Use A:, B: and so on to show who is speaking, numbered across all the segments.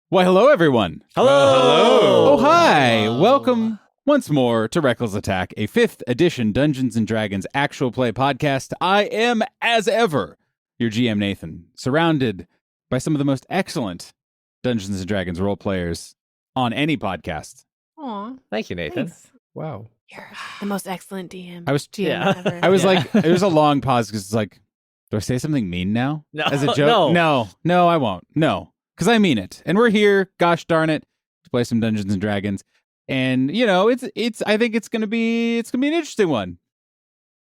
A: Why, hello, everyone.
B: Hello.
A: Oh, hi. Welcome once more to Reckless Attack, a 5th edition Dungeons & Dragons actual play podcast. I am, as ever, your GM, Nathan, surrounded by some of the most excellent Dungeons & Dragons role players on any podcast.
C: Aw,
B: Thank you, Nathan.
C: thanks.
B: Wow.
C: You're the most excellent DM.
A: I was-
C: GM
B: Yeah.
C: ever.
A: I was like, it was a long pause because it's like, do I say something mean now?
B: No,
A: As a joke? No, I won't. No, because I mean it. And we're here, gosh darn it, to play some Dungeons & Dragons. And, you know, I think it's going to be an interesting one.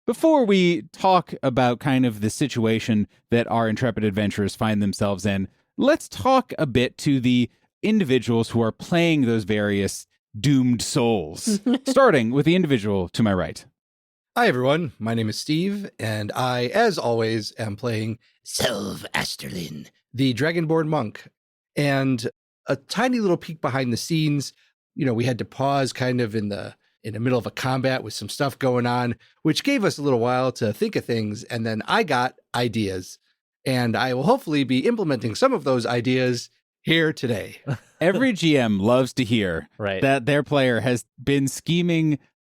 A: Before we talk about kind of the situation that our intrepid adventurers find themselves in, let's talk a bit to the individuals who are playing those various doomed souls, starting with the individual to my right.
D: Hi, everyone. My name is Steve, and I, as always, am playing Sylve Asterlin, the Dragonborn monk. And a tiny little peek behind the scenes, you know, we had to pause kind of in the middle of a combat with some stuff going on, which gave us a little while to think of things. And then I got ideas, and I will hopefully be implementing some of those ideas here today.
A: Every GM loves to hear
B: Right.
A: that their player has been scheming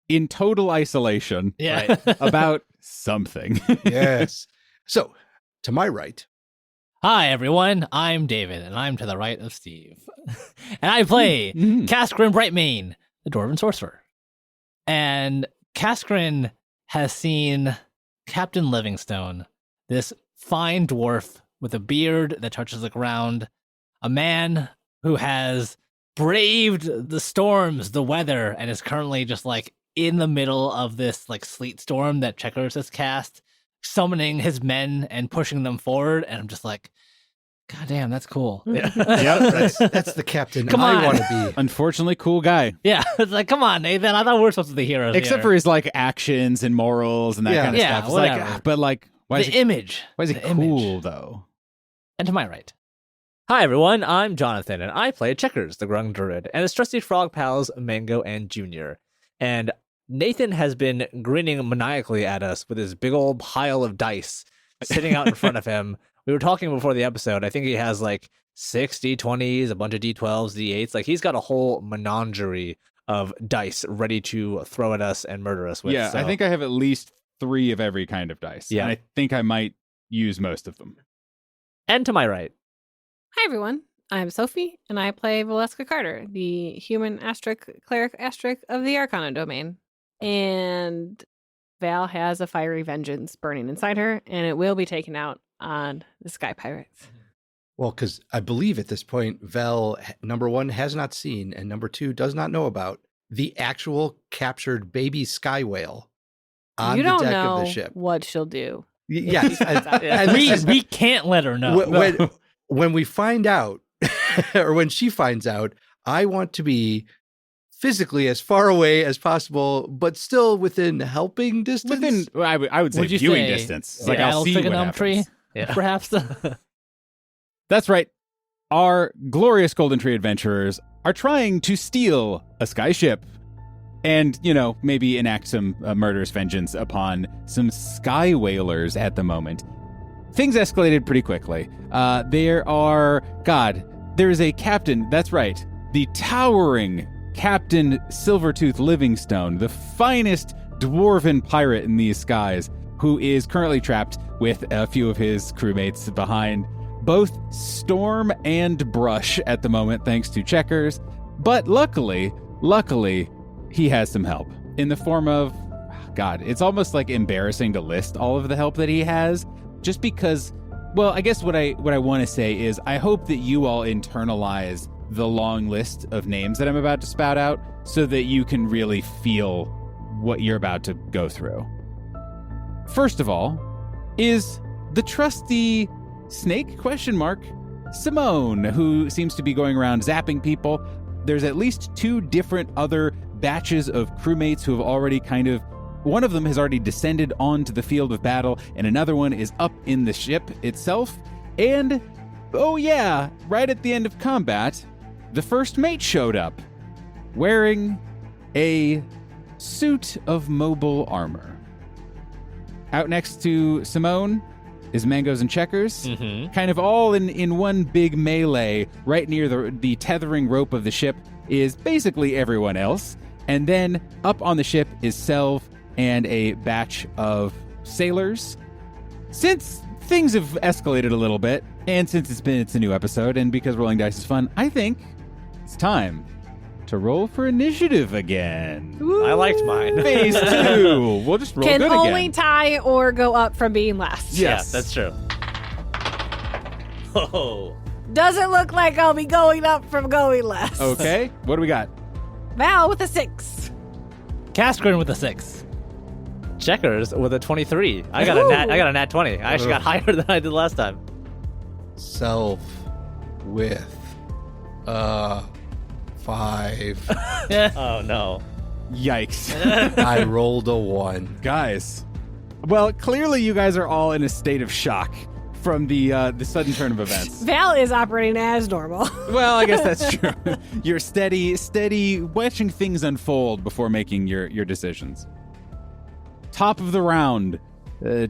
A: in total isolation
B: Yeah.
A: about something.
D: Yes. So, to my right,
E: Hi, everyone. I'm David, and I'm to the right of Steve. And I play
A: Mhm.
E: Kaskrin Brightmane, the Dwarven Sorcerer. And Kaskrin has seen Captain Livingstone, this fine dwarf with a beard that touches the ground, a man who has braved the storms, the weather, and is currently just like in the middle of this like sleet storm that Checkers has cast, summoning his men and pushing them forward. And I'm just like, God damn, that's cool.
D: yep,
A: Yep.
D: that's the captain
E: Come
D: I
E: on.
D: want to be.
A: Unfortunately, cool guy.
E: Yeah, it's like, come on, Nathan. I thought we were supposed to be heroes.
A: Except
E: here.
A: for his like actions and morals and that
D: Yeah.
A: kind of
E: Yeah,
A: stuff. It's like,
E: whatever.
A: but like, why is
E: the
A: he
E: image.
A: the
E: the image.
A: cool though?
E: And to my right.
B: Hi, everyone. I'm Jonathan, and I play Checkers, the Grung Druid, and his trusty frog pals, Mango and Junior. And Nathan has been grinning maniacally at us with his big old pile of dice sitting out in front of him. We were talking before the episode. I think he has like 6 D20s, a bunch of D12s, D8s. Like, he's got a whole menagerie of dice ready to throw at us and murder us with.
A: Yeah,
B: so-
A: I think I have at least 3 of every kind of dice.
B: Yeah.
A: And I think I might use most of them.
B: And to my right.
C: Hi, everyone. I'm Sophie, and I play Valeska Carter, the human cleric of the Arcana domain. And Val has a fiery vengeance burning inside her, and it will be taken out on the Sky Pirates.
D: Well, because I believe at this point, Vel, number one, has not seen, and number two, does not know about the actual captured baby sky whale on
C: You
D: the
C: don't
D: deck
C: know
D: of the ship.
C: what she'll do.
D: Yes.
B: Yeah.
D: and this is-
E: We can't let her know.
D: when we find out, or when she finds out, I want to be physically as far away as possible, but still within helping distance.
A: I would say
E: Would you
A: viewing
E: say
A: distance.
E: the
A: Like, I'll see what
E: Trigonometry tree,
A: happens.
B: Yeah.
E: perhaps?
A: That's right. Our glorious Golden Tree adventurers are trying to steal a sky ship and, you know, maybe enact some murderous vengeance upon some sky whalers at the moment. Things escalated pretty quickly. There is a captain, that's right, the towering Captain Silvertooth Livingstone, the finest dwarven pirate in these skies, who is currently trapped with a few of his crewmates behind both storm and brush at the moment, thanks to Checkers. But luckily, he has some help in the form of, God, it's almost like embarrassing to list all of the help that he has, just because, well, I guess what I want to say is I hope that you all internalize the long list of names that I'm about to spout out so that you can really feel what you're about to go through. First of all is the trusty snake ? Simone, who seems to be going around zapping people. There's at least 2 different other batches of crewmates who have already one of them has already descended onto the field of battle, and another one is up in the ship itself. And, oh yeah, right at the end of combat, the first mate showed up, wearing a suit of mobile armor. Out next to Simone is Mangoes and Checkers, kind of all in one big melee. Right near the tethering rope of the ship is basically everyone else. And then up on the ship is Selv and a batch of sailors. Since things have escalated a little bit, and since it's a new episode, and because rolling dice is fun, I think it's time to roll for initiative again.
B: I liked mine.
A: Phase 2. We'll just roll
C: Can
A: good
C: only
A: again.
C: tie or go up from being last.
A: Yes.
B: Yeah, that's true. Oh.
C: Doesn't look like I'll be going up from going last.
A: Okay, what do we got?
C: Val with a 6.
E: Kaskrin with a 6.
B: Checkers with a 23. I got a nat 20. I actually got higher than I did last time.
D: Self with 5.
B: Oh no.
A: Yikes.
D: I rolled a 1.
A: Guys. Well, clearly you guys are all in a state of shock from the sudden turn of events.
C: Val is operating as normal.
A: Well, I guess that's true. You're steady watching things unfold before making your decisions. Top of the round.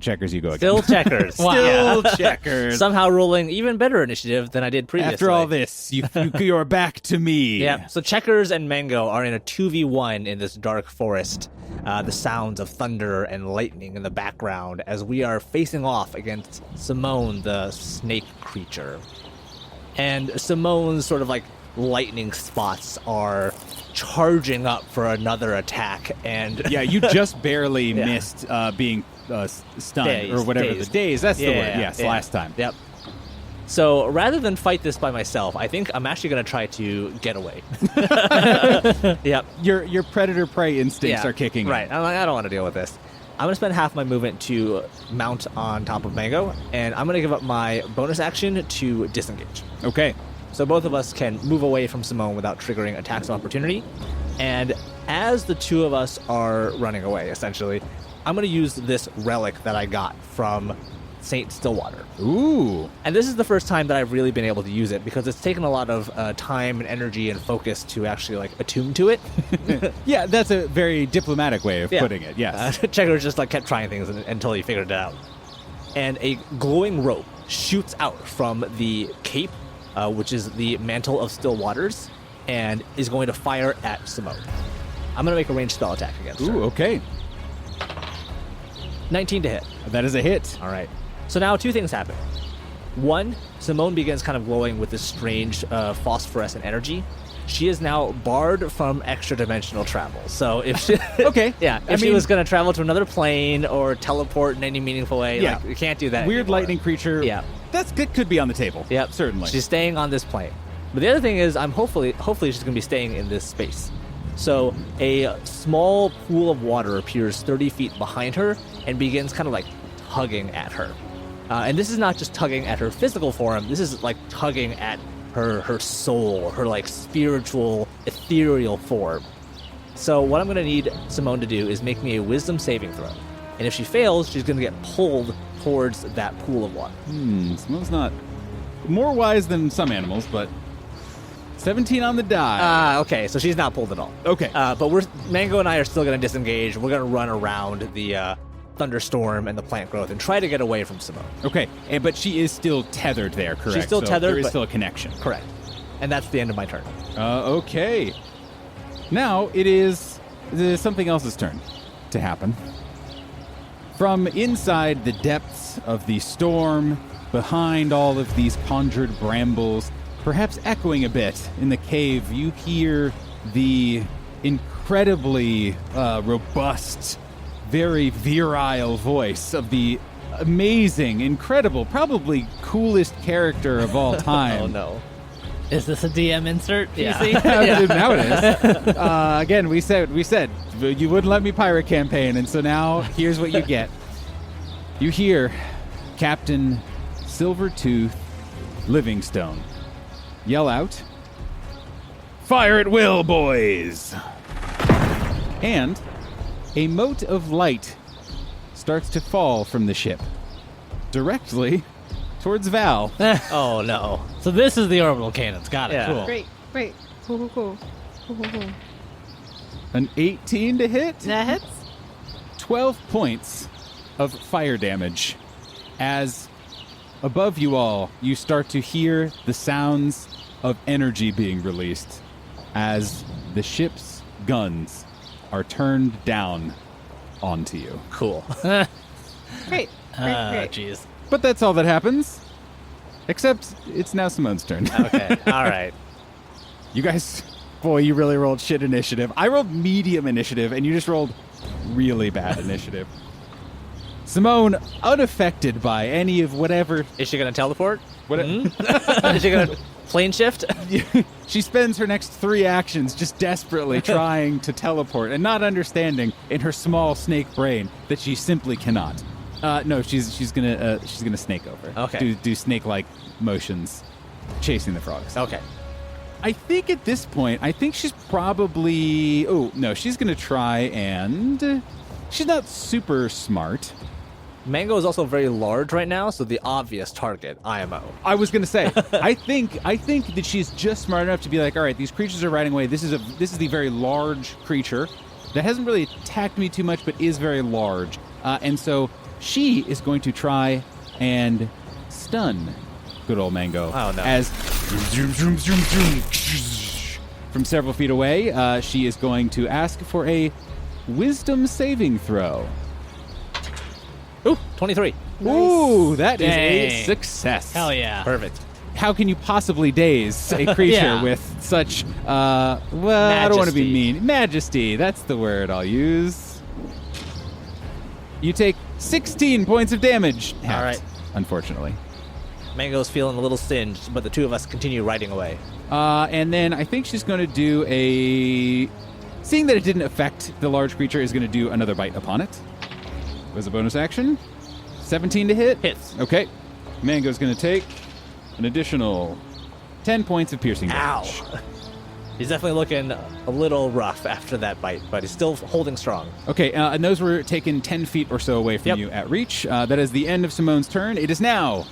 A: Checkers, you go again.
B: Still Checkers.
A: Still
B: Yeah.
A: Checkers.
B: Somehow rolling even better initiative than I did previously.
A: After all this, you're back to me.
B: Yeah. So Checkers and Mango are in a 2v1 in this dark forest. The sounds of thunder and lightning in the background as we are facing off against Simone, the snake creature. And Simone's sort of like lightning spots are charging up for another attack. And
A: Yeah, you just barely
B: Yeah.
A: missed being stunned
B: Dazed,
A: or whatever
B: dazed.
A: the days. That's the word.
B: Yeah,
A: Yes,
B: yeah.
A: last time.
B: Yep. So rather than fight this by myself, I think I'm actually going to try to get away. Yep.
A: Your predator prey instincts
B: Yeah,
A: are kicking in.
B: Right. I'm like, I don't want to deal with this. I'm going to spend half my movement to mount on top of Mango, and I'm going to give up my bonus action to disengage.
A: Okay.
B: So both of us can move away from Simone without triggering attacks of opportunity. And as the two of us are running away, essentially, I'm going to use this relic that I got from Saint Stillwater.
A: Ooh.
B: And this is the first time that I've really been able to use it because it's taken a lot of time and energy and focus to actually like attune to it.
A: Yeah, that's a very diplomatic way of
B: Yeah.
A: putting it. Yes.
B: Checkers just like kept trying things until he figured it out. And a glowing rope shoots out from the cape, which is the mantle of still waters, and is going to fire at Simone. I'm going to make a ranged spell attack against her.
A: Ooh, okay.
B: 19 to hit.
A: That is a hit.
B: All right. So now two things happen. One, Simone begins kind of glowing with this strange phosphorescent energy. She is now barred from extra-dimensional travel. So if she,
A: Okay.
B: yeah,
A: I
B: if she
A: mean-
B: was going to travel to another plane or teleport in any meaningful way,
A: Yeah.
B: like, you can't do that
A: Weird
B: anymore.
A: lightning creature.
B: Yeah.
A: That could be on the table.
B: Yep.
A: Certainly.
B: She's staying on this plane. But the other thing is, I'm hopefully she's going to be staying in this space. So a small pool of water appears 30 feet behind her and begins kind of like tugging at her. And this is not just tugging at her physical form. This is like tugging at her soul, her like spiritual, ethereal form. So what I'm going to need Simone to do is make me a wisdom saving throw. And if she fails, she's going to get pulled towards that pool of water.
A: Simone's not more wise than some animals, but 17 on the die.
B: Okay, so she's not pulled at all.
A: Okay.
B: But Mango and I are still going to disengage. We're going to run around the thunderstorm and the plant growth and try to get away from Simone.
A: Okay. But she is still tethered there, correct?
B: She's still
A: So
B: tethered,
A: There is
B: but-
A: still a connection.
B: Correct. And that's the end of my turn.
A: Okay. Now it is something else's turn to happen. From inside the depths of the storm, behind all of these conjured brambles, perhaps echoing a bit in the cave, you hear the incredibly robust, very virile voice of the amazing, incredible, probably coolest character of all time.
B: Oh, no.
E: Is this a DM insert?
B: Yeah.
E: PC?
A: Now it is. Again, we said you wouldn't let me pirate campaign, and so now here's what you get. You hear Captain Silvertooth Livingstone yell out, "Fire at will, boys!" And a mote of light starts to fall from the ship directly towards Val.
B: Oh no.
E: So this is the orbital cannons. Got it.
B: Yeah.
E: Cool.
C: Great. Cool.
A: An 18 to hit.
C: That hits.
A: 12 points of fire damage as above you all, you start to hear the sounds of energy being released as the ship's guns are turned down onto you.
B: Cool.
C: Great.
E: Jeez.
A: But that's all that happens. Except it's now Simone's turn.
B: Okay. All right.
A: You guys, boy, you really rolled shit initiative. I rolled medium initiative, and you just rolled really bad initiative. Simone, unaffected by any of whatever.
B: Is she gonna teleport?
A: What
B: Is she gonna plane shift?
A: She spends her next 3 actions just desperately trying to teleport and not understanding in her small snake brain that she simply cannot. No, she's gonna snake over.
B: Okay.
A: Do snake-like motions, chasing the frogs.
B: Okay.
A: I think at this point, she's probably. Oh no, she's gonna try and. She's not super smart.
B: Mango is also very large right now, so the obvious target, IMO.
A: I was gonna say, I think that she's just smart enough to be like, all right, these creatures are riding away. This is the very large creature that hasn't really attacked me too much, but is very large, and so she is going to try and stun good old Mango.
B: Oh, no.
A: As from several feet away, she is going to ask for a wisdom saving throw.
B: Ooh, 23.
A: Ooh, that is a
E: Dang.
A: success.
E: Hell yeah.
B: Perfect.
A: How can you possibly daze a creature
E: Yeah.
A: with such, I don't want to be
B: Majesty.
A: mean. Majesty, that's the word I'll use. You take 16 points of damage.
B: All right.
A: Unfortunately.
B: Mango's feeling a little singed, but the two of us continue riding away.
A: And then I think she's going to do a... Seeing that it didn't affect the large creature, is going to do another bite upon it. Was a bonus action. 17 to hit?
B: Hits.
A: Okay. Mango's going to take an additional 10 points of piercing damage.
B: Ow. He's definitely looking a little rough after that bite, but he's still holding strong.
A: Okay, and those were taken 10 feet or so away from
B: Yep.
A: you at reach. That is the end of Simone's turn. It is now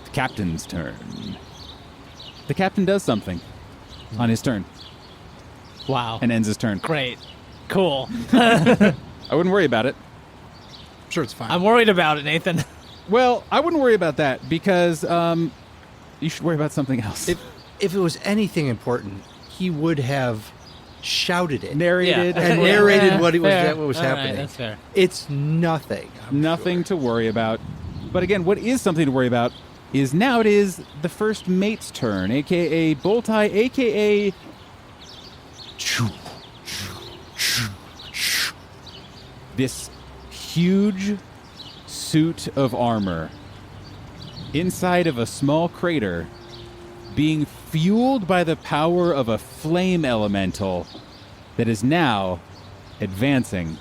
A: the captain's turn. The captain does something on his turn
E: Wow.
A: and ends his turn.
E: Great. Cool.
A: I wouldn't worry about it.
D: Sure, it's fine.
E: I'm worried about it, Nathan.
A: Well, I wouldn't worry about that because you should worry about something else.
D: If it was anything important, he would have shouted it
A: Narrated
B: Yeah.
A: and
D: and narrated what
E: Fair.
D: was
E: All right,
D: happening.
E: that's fair.
D: It's nothing. I'm
A: nothing
D: sure.
A: to worry about. But again, what is something to worry about is now it is the first mate's turn, a.k.a. Boltai, a.k.a. this huge suit of armor inside of a small crater being fueled by the power of a flame elemental that is now advancing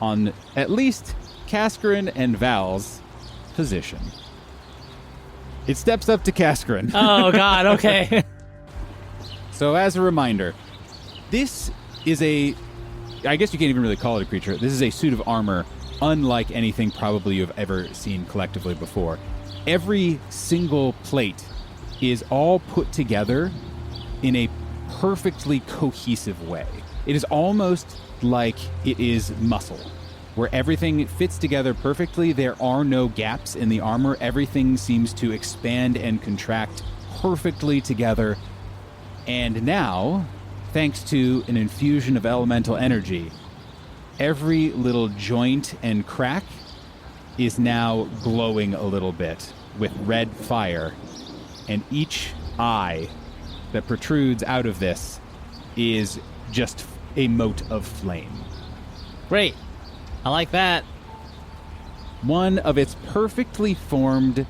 A: on at least Kaskarin and Val's position. It steps up to Kaskarin.
E: Oh, God. Okay.
A: So as a reminder, this is I guess you can't even really call it a creature. This is a suit of armor unlike anything probably you've ever seen collectively before. Every single plate is all put together in a perfectly cohesive way. It is almost like it is muscle, where everything fits together perfectly. There are no gaps in the armor. Everything seems to expand and contract perfectly together. And now, thanks to an infusion of elemental energy, every little joint and crack is now glowing a little bit with red fire, and each eye that protrudes out of this is just a mote of flame.
E: Great. I like that.
A: One of its perfectly formed,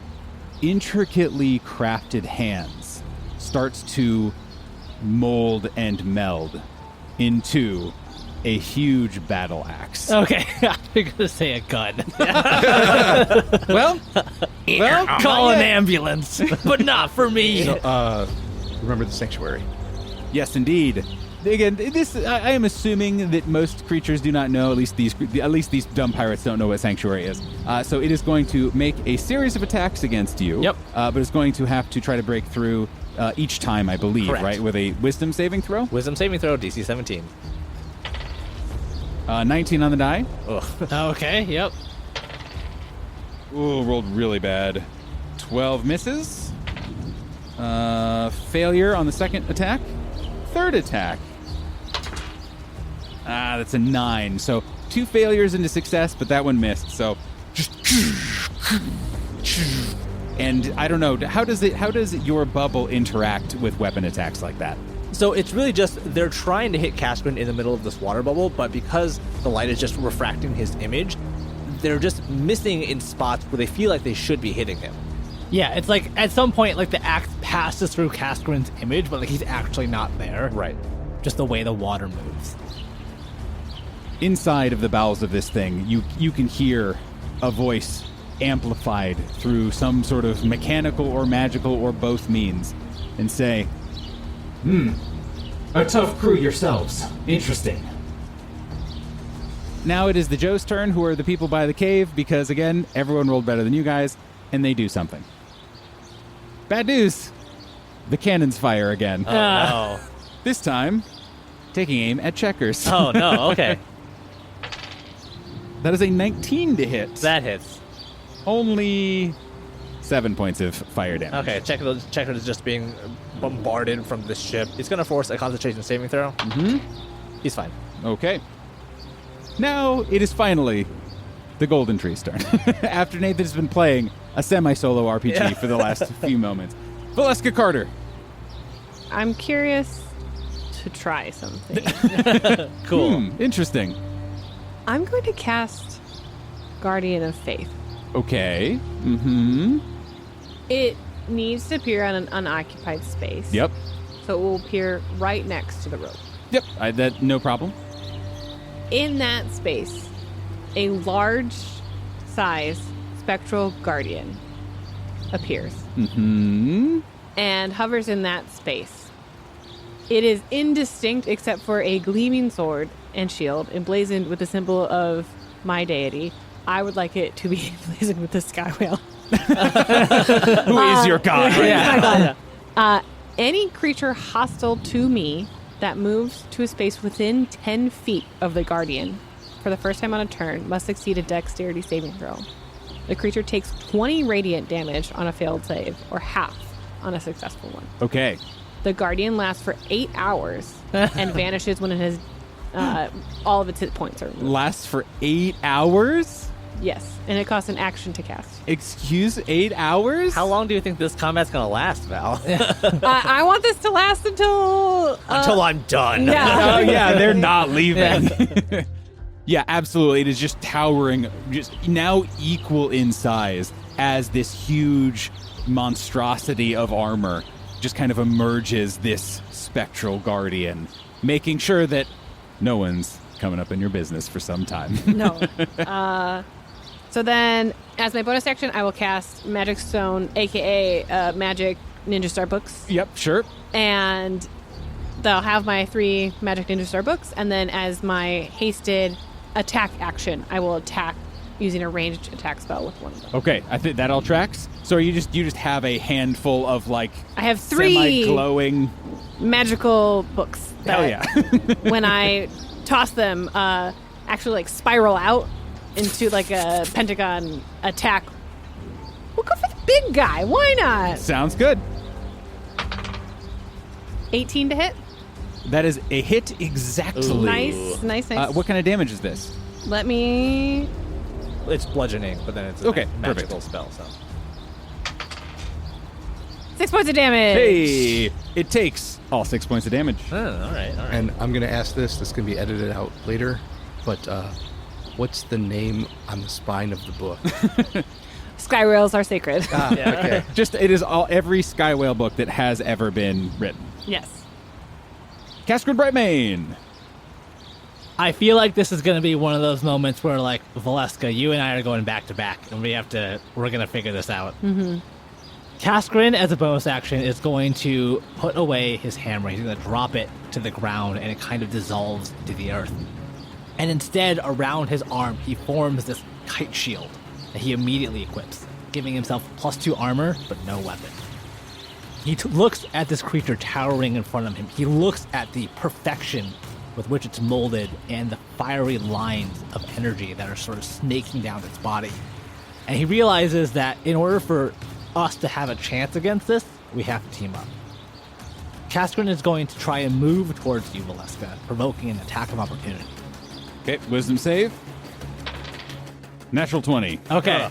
A: intricately crafted hands starts to mold and meld into a huge battle axe.
E: Okay. You're going to say a gun.
A: Well,
E: Call an ambulance, but not for me.
D: So, remember the sanctuary.
A: yes, indeed. again, this I am assuming that most creatures do not know. At least these dumb pirates don't know what sanctuary is. So it is going to make a series of attacks against you.
B: Yep.
A: But it's going to have to try to break through each time, I believe.
B: Correct.
A: Right, with a wisdom saving throw.
B: Wisdom saving throw, DC 17.
A: 19 on the die.
B: Ugh.
E: Okay, yep.
A: Ooh, rolled really bad. 12 misses. Failure on the second attack. Third attack. That's a 9. So 2 failures into success, but that one missed. So just and I don't know, how does your bubble interact with weapon attacks like that?
B: So it's really just they're trying to hit Cascarin in the middle of this water bubble, but because the light is just refracting his image, they're just missing in spots where they feel like they should be hitting him.
E: Yeah, it's like at some point, like the axe passes through Cascarin's image, but like he's actually not there.
B: Right.
E: Just the way the water moves.
A: Inside of the bowels of this thing, you can hear a voice amplified through some sort of mechanical or magical or both means, and say,
F: A tough crew yourselves. Interesting.
A: now it is the Joe's turn, who are the people by the cave, because again, everyone rolled better than you guys, and they do something. Bad news. The cannons fire again.
B: Oh,
A: This time, taking aim at Checkers.
B: no. Oh, no. Okay.
A: That is a 19 to hit.
B: That hits.
A: Only 7 points of fire damage.
B: Okay, Checker is just being bombarded from this ship. It's going to force a concentration saving throw.
A: Mm-hmm.
B: He's fine.
A: Okay. Now it is finally the Golden Tree's turn. After Nathan has been playing a semi-solo RPG for the last few moments. Valeska Carter.
C: I'm curious to try something.
B: Cool.
A: Interesting.
C: I'm going to cast Guardian of Faith.
A: Okay. Mm-hmm.
C: It needs to appear on an unoccupied space.
A: Yep.
C: So it will appear right next to the rope.
A: Yep. That no problem.
C: In that space, a large size spectral guardian appears
A: Mm-hmm.
C: and hovers in that space. It is indistinct except for a gleaming sword and shield emblazoned with the symbol of my deity. I would like it to be emblazoned with the sky whale.
A: Who is your god? Right
C: Yeah.
A: now?
C: My God. Any creature hostile to me that moves to a space within 10 feet of the guardian for the first time on a turn must succeed a dexterity saving throw. The creature takes 20 radiant damage on a failed save, or half on a successful one.
A: Okay.
C: The guardian lasts for 8 hours and vanishes when it has all of its hit points are removed.
A: Lasts for 8 hours?
C: Yes, and it costs an action to cast.
A: Excuse 8 hours?
B: How long do you think this combat's going to last, Val?
C: I want this to last until
B: Until I'm done.
C: Yeah.
A: Oh yeah, they're not leaving. Yeah, absolutely. It is just towering, just now equal in size as this huge monstrosity of armor just kind of emerges this spectral guardian, making sure that no one's coming up in your business for some time.
C: No. So then, as my bonus action, I will cast Magic Stone, a.k.a. Magic Ninja Star books.
A: Yep, sure.
C: And they'll have my 3 Magic Ninja Star books. And then as my hasted attack action, I will attack using a ranged attack spell with one of them.
A: Okay, I think that all tracks. So you just have a handful of like
C: I have 3
A: semi-glowing.
C: magical books
A: Hell
C: that
A: yeah.
C: when I toss them, actually like spiral out into like a pentagon attack. We'll go for the big guy. Why not?
A: Sounds good.
C: 18 to hit.
A: That is a hit exactly.
C: Nice.
A: What kind of damage is this?
C: Let me.
B: It's bludgeoning, but then it's a
A: Okay,
B: magical
A: perfect.
B: spell. So
C: 6 points of damage.
A: Hey, it takes all 6 points of damage.
B: all right.
D: And I'm going to ask this. This can be edited out later. But what's the name on the spine of the book?
C: Sky rails are sacred.
D: Okay.
A: Just it is every Sky Whale book that has ever been written.
C: Yes.
A: Cascade Brightmane.
E: I feel like this is going to be one of those moments where, like, Valeska, you and I are going back to back, and we're going to figure this out. Kaskrin, as a bonus action, is going to put away his hammer. He's going to drop it to the ground, and it kind of dissolves into the earth. And instead, around his arm, he forms this kite shield that he immediately equips, giving himself +2 armor, but no weapon. He looks at this creature towering in front of him. He looks at the perfection with which it's molded and the fiery lines of energy that are sort of snaking down its body. And he realizes that in order for us to have a chance against this, we have to team up. Kaskrin is going to try and move towards you, Valeska, provoking an attack of opportunity.
A: Okay, wisdom save. Natural 20.
E: Okay.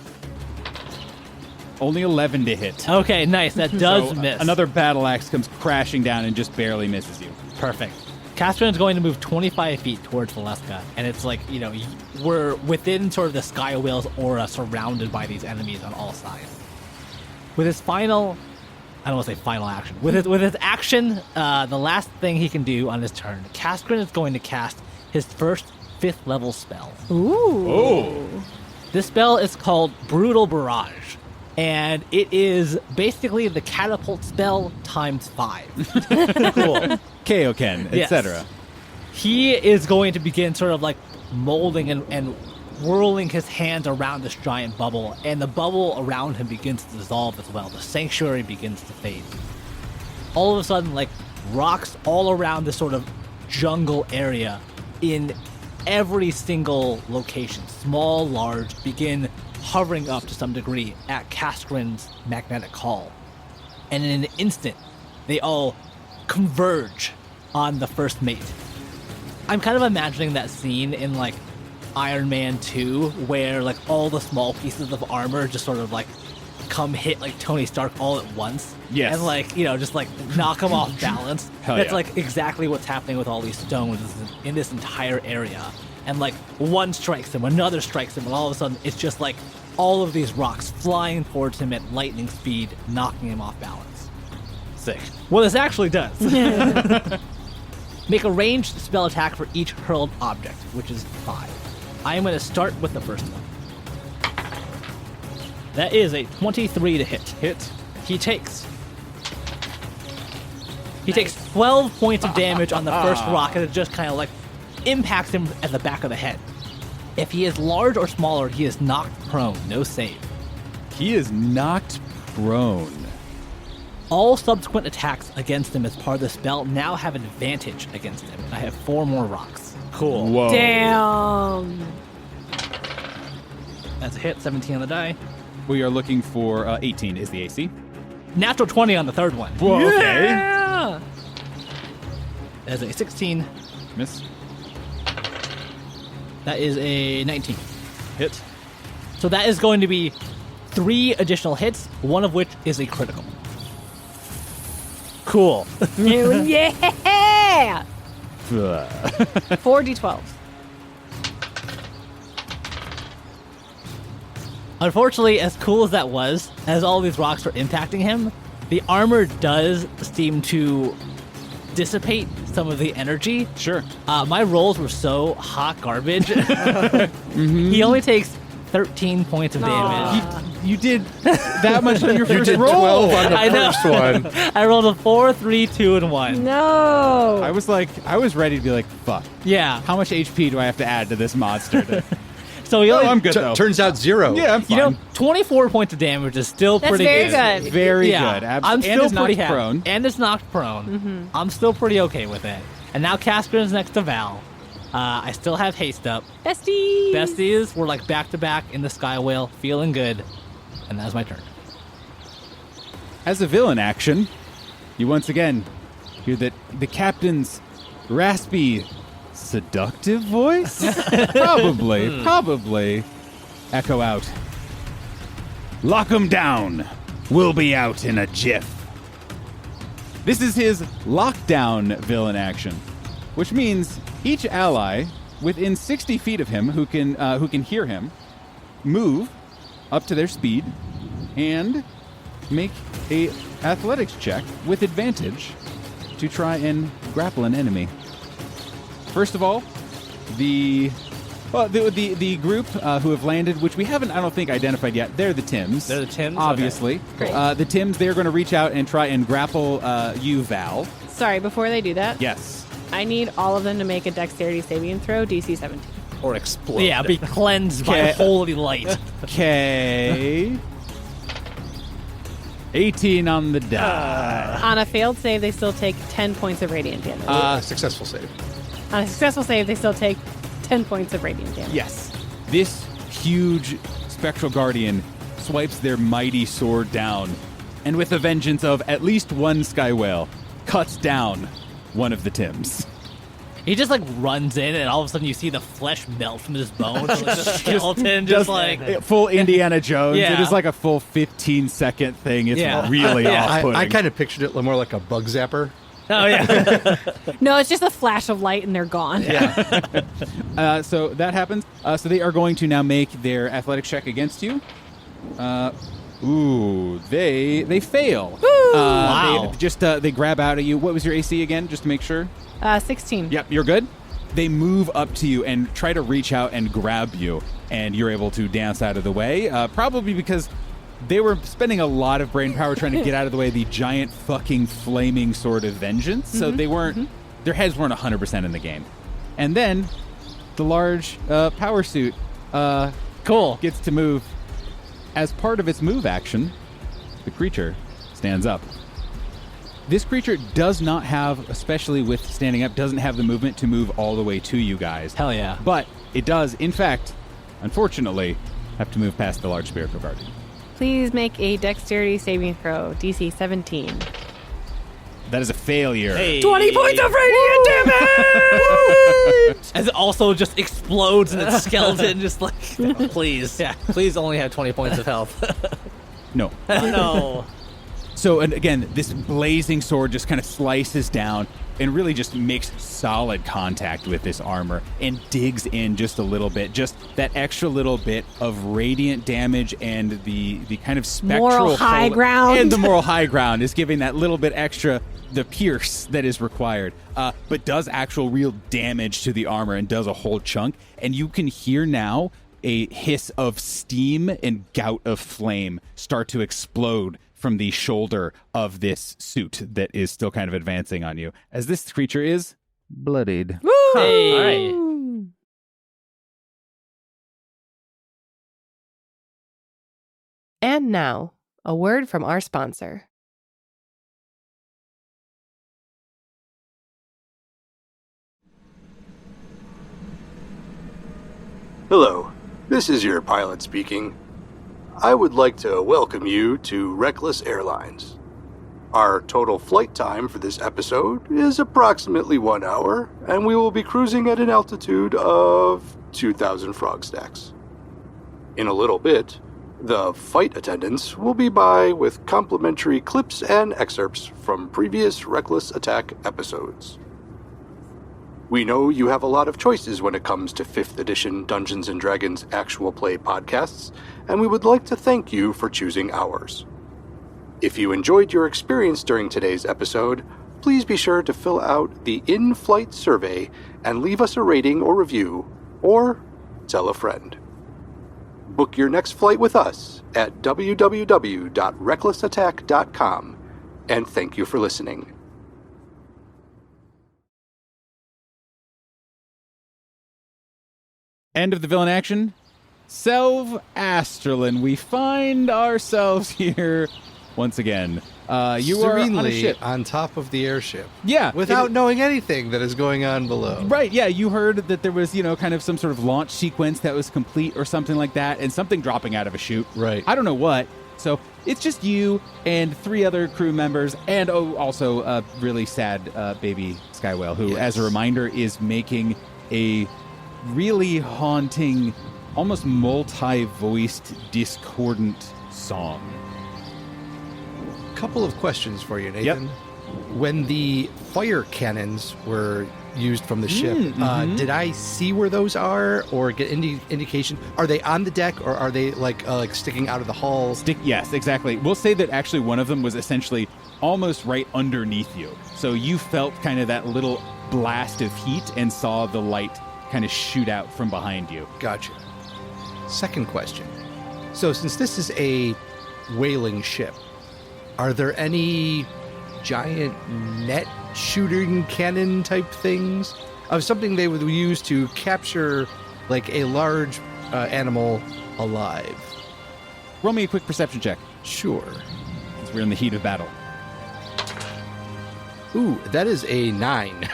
A: Only 11 to hit.
E: Okay, nice. That does
A: So,
E: miss.
A: Another battle axe comes crashing down and just barely misses you.
E: Perfect. Kaskrin is going to move 25 feet towards Valeska, and it's like, we're within sort of the Sky Whale's aura, surrounded by these enemies on all sides. With his final, I don't want to say final action, with his action, the last thing he can do on his turn, Kaskrin is going to cast his first 5th level spell.
C: Ooh.
A: Oh.
E: This spell is called Brutal Barrage, and it is basically the catapult spell times 5.
A: Cool. Kaioken,
E: Yes.
A: etc.
E: He is going to begin sort of like molding and whirling his hands around this giant bubble, and the bubble around him begins to dissolve as well. The sanctuary begins to fade. All of a sudden, like, rocks all around this sort of jungle area in every single location, small, large, begin hovering up to some degree at Kaskrin's magnetic call. And in an instant, they all converge on the first mate. I'm kind of imagining that scene in, like, Iron Man 2, where, like, all the small pieces of armor just sort of, like, come hit, like, Tony Stark all at once.
A: Yes.
E: And, like, just, like, knock him off balance.
A: Hell
E: That's,
A: yeah.
E: like, exactly what's happening with all these stones in this entire area. And, like, one strikes him, another strikes him, and all of a sudden, it's just, like, all of these rocks flying towards him at lightning speed, knocking him off balance.
A: Sick.
E: What this actually does. Make a ranged spell attack for each hurled object, which is 5. I am going to start with the first one. That is a 23 to hit. He takes 12 points of damage on the first rock, and it just kind of like impacts him at the back of the head. If he is large or smaller, he is knocked prone. No save.
A: He is knocked prone.
E: All subsequent attacks against him as part of the spell now have advantage against him. I have 4 more rocks.
B: Cool.
A: Whoa.
C: Damn.
E: That's a hit. 17 on the die.
A: We are looking for 18 is the AC.
E: Natural 20 on the third one.
A: Whoa, okay.
C: Yeah.
E: That's a 16.
A: Miss.
E: That is a 19.
A: Hit.
E: So that is going to be 3 additional hits, one of which is a critical. Cool.
C: Yeah.
A: Ugh.
C: 4d12.
E: Unfortunately, as cool as that was, as all these rocks are impacting him, the armor does seem to dissipate some of the energy.
A: Sure.
E: My rolls were so hot garbage. He only takes 13 points of damage.
C: Aw.
A: You did that much in your
D: You
A: first
D: did
A: roll.
D: 12 on the
E: I know.
D: first one.
E: I rolled a 4, 3, 2, and 1.
C: No.
A: I was ready to be like, fuck.
E: Yeah.
A: How much HP do I have to add to this monster?
E: So he
A: Oh,
E: only,
A: I'm good though.
D: Turns out 0.
A: Yeah, I'm fine.
E: 24 points of damage is still
C: That's
E: pretty
C: very
E: good.
C: good.
A: Very
E: Yeah,
A: good.
E: I'm
A: and
E: still
A: is
E: pretty
A: knocked
E: happy.
A: prone.
E: And it's knocked prone. I'm still pretty okay with it. And now Kaskrin's next to Val. I still have haste up.
C: Besties.
E: Besties, we're like back to back in the Sky Whale, feeling good. And that's my turn.
A: As a villain action, you once again hear that the captain's raspy, seductive voice probably echo out. Lock 'em down. We'll be out in a jiff. This is his lockdown villain action, which means each ally within 60 feet of him who can hear him move up to their speed and make a athletics check with advantage to try and grapple an enemy. First of all, the Well, the group who have landed, which we haven't, I don't think, identified yet, they're the Tims.
B: They're the Tims?
A: Obviously.
C: Great.
A: The Tims, they're going to reach out and try and grapple you, Val.
C: Sorry, before they do that,
A: Yes.
C: I need all of them to make a dexterity saving throw, DC 17.
B: Or explode.
E: Yeah, be cleansed by
A: Okay.
E: holy light.
A: Okay. 18 on the die.
C: On a failed save, they still take 10 points of radiant damage.
D: Successful save.
C: On a successful save, they still take 10 points of radiant damage.
A: Yes. This huge spectral guardian swipes their mighty sword down, and with a vengeance of at least one sky whale, cuts down one of the Tims.
E: He just like runs in, and all of a sudden you see the flesh melt from his bones. And like, the skeleton just like.
A: Full Indiana Jones.
E: Yeah.
A: It is like a full 15-second thing. It's
E: Yeah.
A: really
E: Yeah.
A: off-putting.
D: I kind of pictured it more like a bug zapper.
E: Oh yeah.
C: No, it's just a flash of light and they're gone.
A: So that happens. So they are going to now make their athletics check against you. They fail.
E: Wow.
A: They grab out at you. What was your AC again, just to make sure?
C: 16.
A: Yep, you're good. They move up to you and try to reach out and grab you, and you're able to dance out of the way. Probably because they were spending a lot of brain power trying to get out of the way of the giant fucking flaming sword of vengeance. So they weren't, their heads weren't 100% in the game. And then the large power suit
E: Cool.
A: gets to move. As part of its move action, the creature stands up. This creature does not have, especially with standing up, doesn't have the movement to move all the way to you guys.
E: Hell yeah.
A: But it does, in fact, unfortunately, have to move past the large spiritual guardian.
C: Please make a dexterity saving throw, DC 17.
A: That is a failure.
B: Hey.
C: 20 points of radiant damage!
E: As it also just explodes in its skeleton, just like please.
B: Yeah, please only have 20 points of health.
A: No.
B: No.
A: So, and again, this blazing sword just kind of slices down and really just makes solid contact with this armor and digs in just a little bit. Just that extra little bit of radiant damage and the kind of spectral
C: Moral high
A: hole-
C: ground.
A: And the moral high ground is giving that little bit extra, the pierce that is required, but does actual real damage to the armor and does a whole chunk. And you can hear now a hiss of steam and gout of flame start to explode from the shoulder of this suit that is still kind of advancing on you, as this creature is bloodied.
E: Hey.
B: All right.
G: And now, a word from our sponsor.
H: Hello, this is your pilot speaking. I would like to welcome you to Reckless Airlines. Our total flight time for this episode is approximately 1 hour, and we will be cruising at an altitude of 2,000 frog stacks. In a little bit, the flight attendants will be by with complimentary clips and excerpts from previous Reckless Attack episodes. We know you have a lot of choices when it comes to 5th edition Dungeons & Dragons actual play podcasts, and we would like to thank you for choosing ours. If you enjoyed your experience during today's episode, please be sure to fill out the in-flight survey and leave us a rating or review, or tell a friend. Book your next flight with us at www.recklessattack.com, and thank you for listening.
A: End of the villain action. Selv Asterlin. We find ourselves here once again. You are on a
D: Serenely
A: ship.
D: on top of the airship.
A: Yeah.
D: Without knowing anything that is going on below.
A: Right, yeah, you heard that there was, kind of some sort of launch sequence that was complete or something like that, and something dropping out of a chute.
D: Right.
A: I don't know what. So it's just you and 3 other crew members, and also a really sad baby sky whale, who, as a reminder, is making a really haunting, almost multi-voiced, discordant song.
D: Couple of questions for you,
A: Yep.
D: Nathan. When the fire cannons were used from the ship, did I see where those are or get any indication? Are they on the deck or are they like sticking out of the hull?
A: Yes, exactly. We'll say that actually one of them was essentially almost right underneath you. So you felt kind of that little blast of heat and saw the light kind of shoot out from behind you.
D: Gotcha. Second question. So since this is a whaling ship, are there any giant net shooting cannon type things of something they would use to capture like a large animal alive?
A: Roll me a quick perception check,
D: Sure.
A: since we're in the heat of battle.
D: Ooh, that is a 9.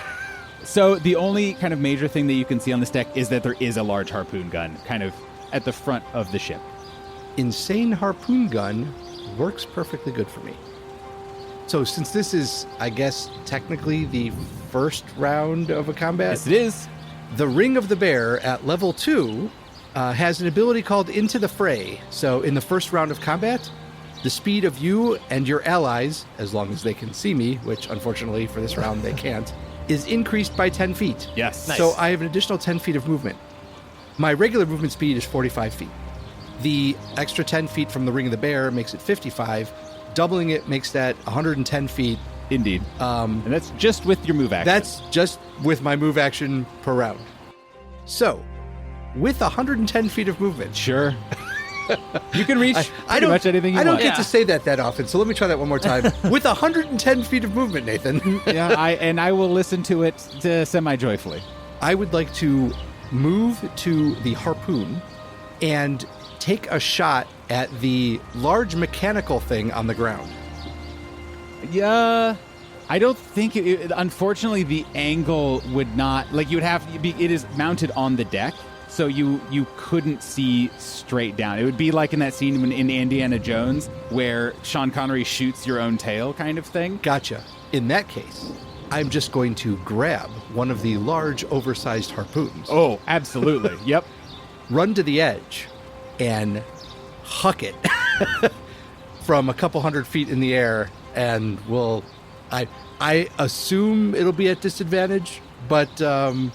A: So the only kind of major thing that you can see on this deck is that there is a large harpoon gun kind of at the front of the ship.
D: Insane harpoon gun works perfectly good for me. So since this is, I guess, technically the first round of a combat,
A: Yes, it is.
D: the Ring of the Bear at level 2 has an ability called Into the Fray. So in the first round of combat, the speed of you and your allies, as long as they can see me, which unfortunately for this round they can't, is increased by 10 feet.
A: Yes.
D: So I have an additional 10 feet of movement. My regular movement speed is 45 feet. The extra 10 feet from the Ring of the Bear makes it 55. Doubling it makes that 110 feet.
A: Indeed. And that's just with your move action.
D: That's just with my move action per round. So, with 110 feet of movement,
A: Sure. You can reach
D: I
A: pretty much anything you
D: I don't
A: want.
D: get to say that often, so let me try that one more time. With 110 feet of movement, Nathan,
A: Yeah, I will listen to it semi-joyfully.
D: I would like to move to the harpoon and take a shot at the large mechanical thing on the ground.
A: Yeah, I don't think unfortunately the angle would not, like you would have, it is mounted on the deck, so you couldn't see straight down. It would be like in that scene in Indiana Jones where Sean Connery shoots your own tail kind of thing.
D: Gotcha. In that case, I'm just going to grab one of the large, oversized harpoons,
A: Oh, absolutely. Yep.
D: run to the edge, and huck it from a couple hundred feet in the air, and I assume it'll be at disadvantage, but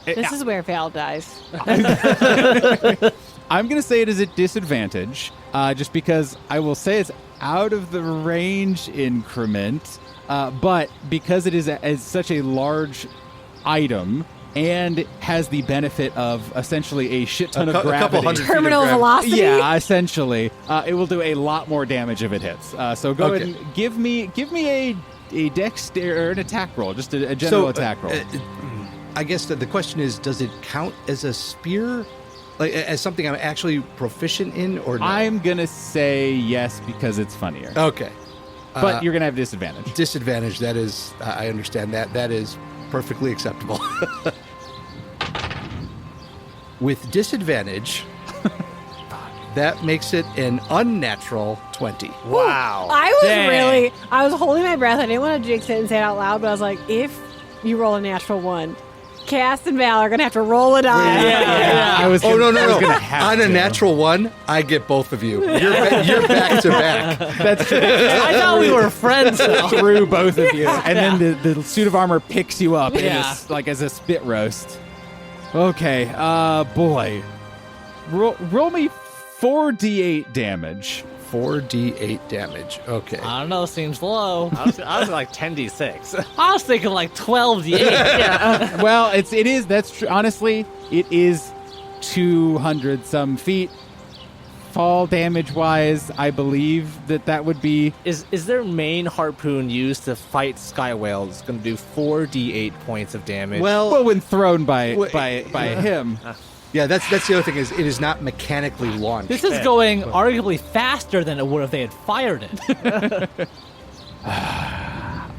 C: This is where Val dies.
A: I'm going to say it is at disadvantage, just because I will say it's out of the range increment, but because it is such a large item and has the benefit of essentially a shit ton of
D: a couple
A: gravity.
D: hundred feet of
C: Terminal
D: gravity.
C: velocity.
A: Yeah, essentially, it will do a lot more damage if it hits. So go
D: Okay.
A: ahead and give me a dexter or an attack roll, just a general attack roll.
D: I guess the question is, does it count as a spear? Like, as something I'm actually proficient in, or no?
A: I'm gonna say yes because it's funnier,
D: Okay.
A: but you're gonna have disadvantage.
D: Disadvantage, that is, I understand that. That is perfectly acceptable. With disadvantage, that makes it an unnatural 20.
B: Wow.
C: I was holding my breath. I didn't want to jinx it and say it out loud, but I was like, if you roll a natural 1, Cass and Val are going to have to roll a die.
A: Yeah. I was.
D: Oh,
A: Gonna,
D: no.
A: I was gonna have
D: On a
A: to.
D: natural 1, I get both of you. You're back to back.
A: That's true.
E: I thought we were friends. Now.
A: Through both of you, and then the suit of armor picks you up,
E: Yeah.
A: like as a spit roast. Okay, boy, roll me 4d8 damage.
D: 4d8 damage. Okay.
E: I don't know. Seems low.
B: I was like 10d6.
E: I was thinking like 12 d8. Yeah.
A: Well, it is. That's true. Honestly, it is 200 some feet. Fall damage wise, I believe that would be.
B: Is their main harpoon used to fight sky whales going to do 4d8 points of damage?
A: Well, when thrown by
D: Wait.
A: by him.
D: Yeah, that's the other thing, is it is not mechanically launched.
E: This is going arguably faster than it would if they had fired it.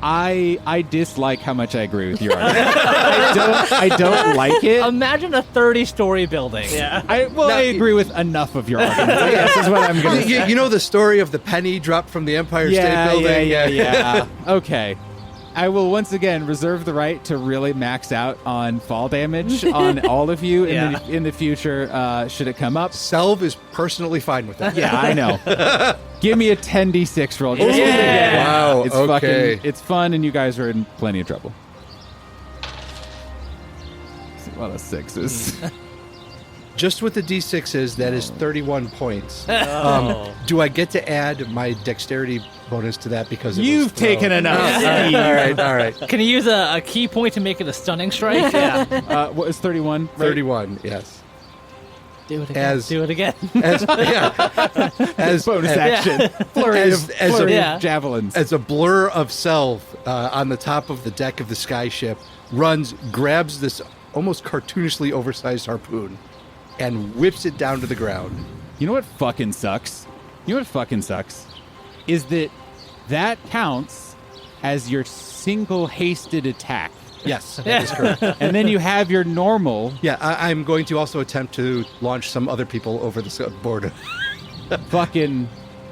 A: I dislike how much I agree with your argument. I don't like it.
E: Imagine a 30-story building.
B: yeah.
A: I agree with enough of your arguments. I guess is what I'm going to say.
D: You know the story of the penny dropped from the Empire State Building?
A: Yeah. Okay. I will once again reserve the right to really max out on fall damage on all of you in the future, should it come up.
D: Selv is personally fine with that.
A: Yeah, I know. Give me a 10d6 roll. Just
B: Yeah.
A: again.
D: Wow,
A: It's
D: okay.
A: it's fun, and you guys are in plenty of trouble. A lot of 6s.
D: Just with the D6s, that is 31 points.
B: Oh.
D: Do I get to add my dexterity bonus to that because it
A: You've
D: was throw?
A: taken enough.
D: All right.
E: Can you use a key point to make it a stunning strike? Yeah.
A: What is 31? Right?
D: 31, yes.
E: Do it again.
D: As-
E: Do it again.
D: As
A: Bonus
D: as,
A: action. Flurry
D: As-
A: of,
D: as
A: flurry
E: a-
A: of javelins.
D: as a blur of self on the top of the deck of the skyship runs, grabs this almost cartoonishly oversized harpoon, and whips it down to the ground.
A: You know what fucking sucks? Is that counts as your single hasted attack.
D: Yes, that is correct.
A: And then you have your normal
D: Yeah, I'm going to also attempt to launch some other people over the board.
A: fucking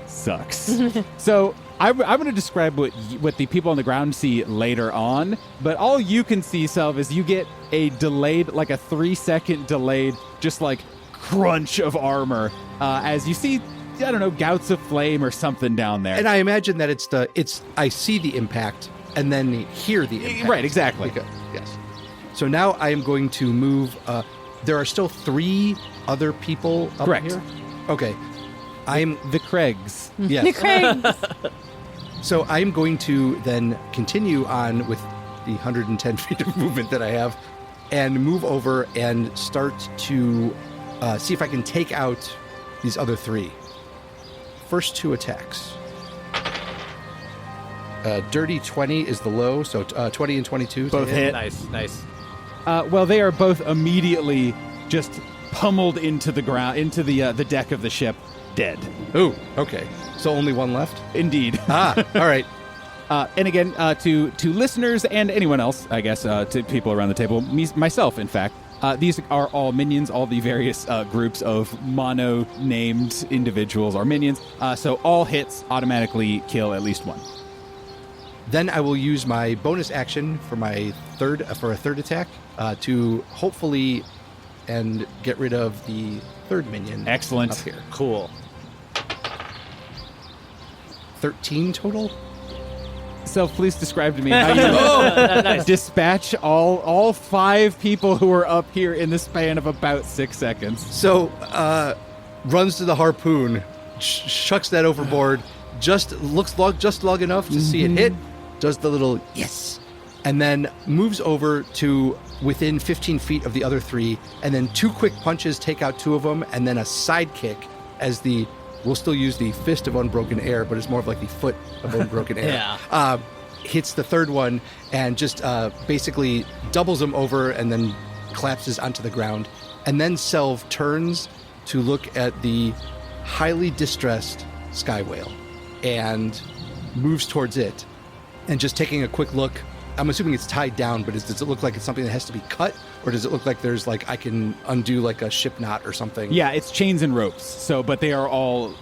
A: sucks. So I'm going to describe what the people on the ground see later on, but all you can see, Selv, is you get a delayed, like a 3-second delayed, just like crunch of armor as you see, I don't know, gouts of flame or something down there.
D: And I imagine that I see the impact and then hear the impact.
A: Right, exactly.
D: Yes. So now I am going to move. There are still 3 other people up
A: Correct.
D: here? Okay. I'm
A: the Craigs.
D: yes.
C: Craig.
D: So I'm going to then continue on with the 110 feet of movement that I have and move over and start to see if I can take out these other 3. First 2 attacks. Dirty 20 is the low, so 20 and 22.
A: Both hit.
B: Nice.
A: Well, they are both immediately just pummeled into the ground, into the deck of the ship, dead.
D: Ooh, okay. So only 1 left?
A: Indeed.
D: All right.
A: And again, to listeners and anyone else, I guess, to people around the table, myself, in fact, these are all minions. All the various groups of mono-named individuals are minions. So all hits automatically kill at least 1.
D: Then I will use my bonus action for a third attack to hopefully and get rid of the third minion.
A: Excellent.
D: Up here.
B: Cool.
D: 13 total.
A: Self, please describe to me how you dispatch all 5 people who are up here in the span of about 6 seconds.
D: So runs to the harpoon, shucks that overboard, just looks long enough to see it hit, does the little yes, and then moves over to within 15 feet of the other 3, and then 2 quick punches take out 2 of them, and then a side kick as we'll still use the fist of unbroken air, but it's more of like the foot of unbroken air.
E: Yeah.
D: Hits the third one and just basically doubles him over and then collapses onto the ground. And then Selv turns to look at the highly distressed sky whale and moves towards it. And just taking a quick look, I'm assuming it's tied down, but does it look like it's something that has to be cut? Or does it look like there's I can undo like a ship knot or something?
A: Yeah, it's chains and ropes. So, but they are all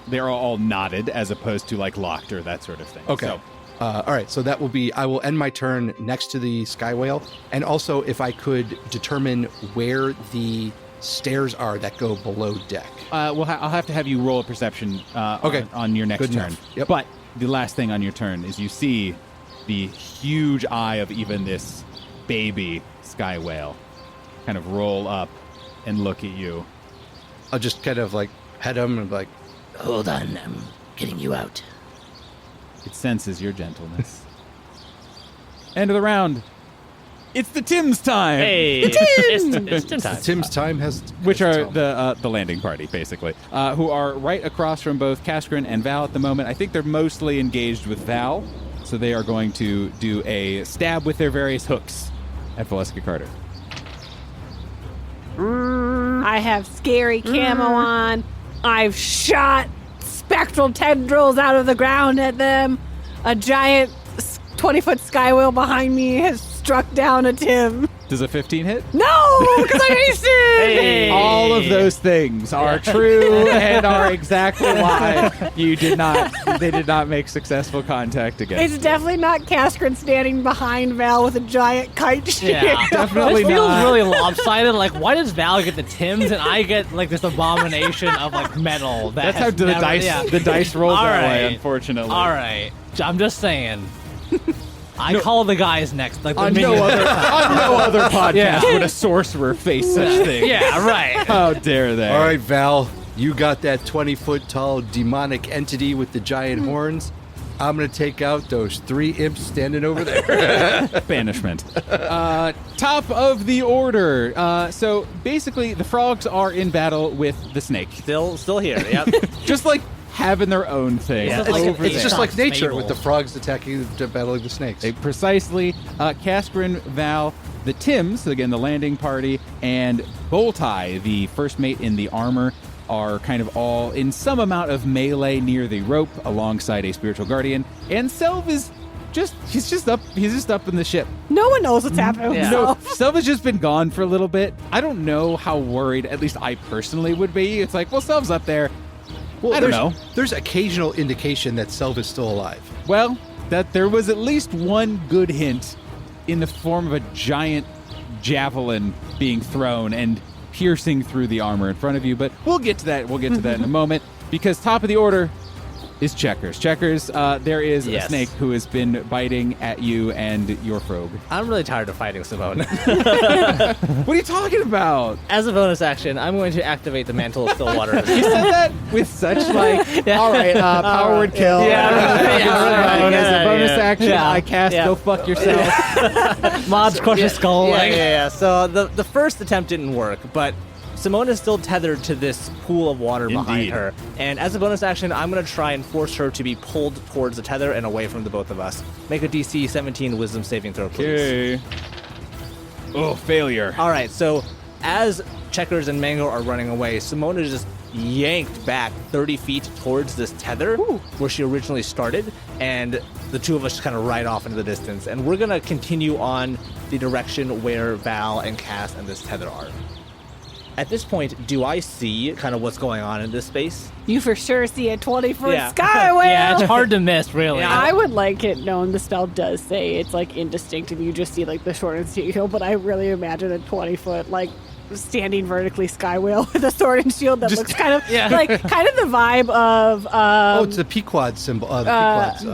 A: knotted as opposed to like locked or that sort of thing.
D: Okay.
A: So,
D: All right, so that will be, I will end my turn next to the sky whale. And also if I could determine where the stairs are that go below deck.
A: I'll have to have you roll a perception
D: Okay.
A: on your next
D: Good
A: turn.
D: enough. Yep.
A: But the last thing on your turn is you see the huge eye of even this baby sky whale kind of roll up and look at you.
D: I'll just kind of like pet him and be like,
I: Hold on, I'm getting you out.
A: It senses your gentleness. End of the round. It's the Tim's time.
B: Hey, it's Tim time.
D: Tim's time has...
A: Which
D: has
A: are
D: its own.
A: the landing party, basically, who are right across from both Kaskrin and Val at the moment. I think they're mostly engaged with Val, so they are going to do a stab with their various hooks at Valeska Carter.
C: I have scary camo on. I've shot spectral tendrils out of the ground at them. A giant 20-foot sky whale behind me has struck down a Tim.
A: Does a 15 hit?
C: No, because I'm hasted.
B: Hey.
A: All of those things are true and are exactly why they did not make successful contact against.
C: It's definitely not Kaskrin standing behind Val with a giant kite shield.
E: Yeah,
A: Definitely
E: This feels
A: not.
E: really lopsided. Like, why does Val get the Tims and I get like this abomination of like metal?
A: That's how the dice rolled
E: All
A: that way,
E: right.
A: unfortunately.
E: All right, I'm just saying. I call the guys next. Like the
A: On no
E: minions.
A: other podcast
E: Yeah.
A: would a sorcerer face such thing.
E: Yeah, right.
A: How dare they?
D: All right, Val, you got that 20-foot tall demonic entity with the giant horns. I'm going to take out those 3 imps standing over there.
A: Banishment. Top of the order. So basically, the frogs are in battle with the snake.
B: Still here. Yep.
A: Just like having their own thing.
B: Yeah.
A: over
D: It's
A: there.
D: just like nature
E: Fable.
D: with the frogs attacking, battling the snakes.
A: Precisely. Kaskrin, Val, the Tims, again, the landing party, and Boltai, the first mate in the armor, are kind of all in some amount of melee near the rope alongside a spiritual guardian. And Selv is he's just up in the ship.
C: No one knows what's happening.
B: Yeah.
A: No, Selv has just been gone for a little bit. I don't know how worried, at least I personally would be. It's like, well, Selv's up there.
D: Well,
A: I don't know.
D: There's occasional indication that Selv is still alive.
A: Well, that there was at least one good hint in the form of a giant javelin being thrown and piercing through the armor in front of you. But we'll get to that. We'll get to that in a moment, because top of the order is Checkers. Checkers, there is a
B: Yes.
A: snake who has been biting at you and your frog.
B: I'm really tired of fighting Simone.
A: What are you talking about?
B: As a bonus action, I'm going to activate the Mantle of Stillwater.
A: You said that with such all right, power word kill. As a bonus action, I cast go fuck yourself.
E: Mods crush your skull.
B: Yeah. So the first attempt didn't work, but Simone is still tethered to this pool of water behind
A: Indeed.
B: her. And as a bonus action, I'm going to try and force her to be pulled towards the tether and away from the both of us. Make a DC 17 Wisdom saving throw, please.
A: Okay. Oh, failure.
B: All right, so as Checkers and Mango are running away, Simone is just yanked back 30 feet towards this tether where she originally started, and the two of us just kind of ride off into the distance. And we're going to continue on the direction where Val and Cass and this tether are. At this point, do I see kind of what's going on in this space?
C: You for sure see a 20-foot
B: Yeah.
C: sky whale.
E: Yeah, it's hard to miss, really.
B: Yeah.
J: I would like it known the spell does say it's like indistinct and you just see like the short and shield, but I really imagine a 20-foot like standing vertically sky whale with a sword and shield that looks kind of like kind of the vibe of
D: it's the Pequod symbol. The Pequod's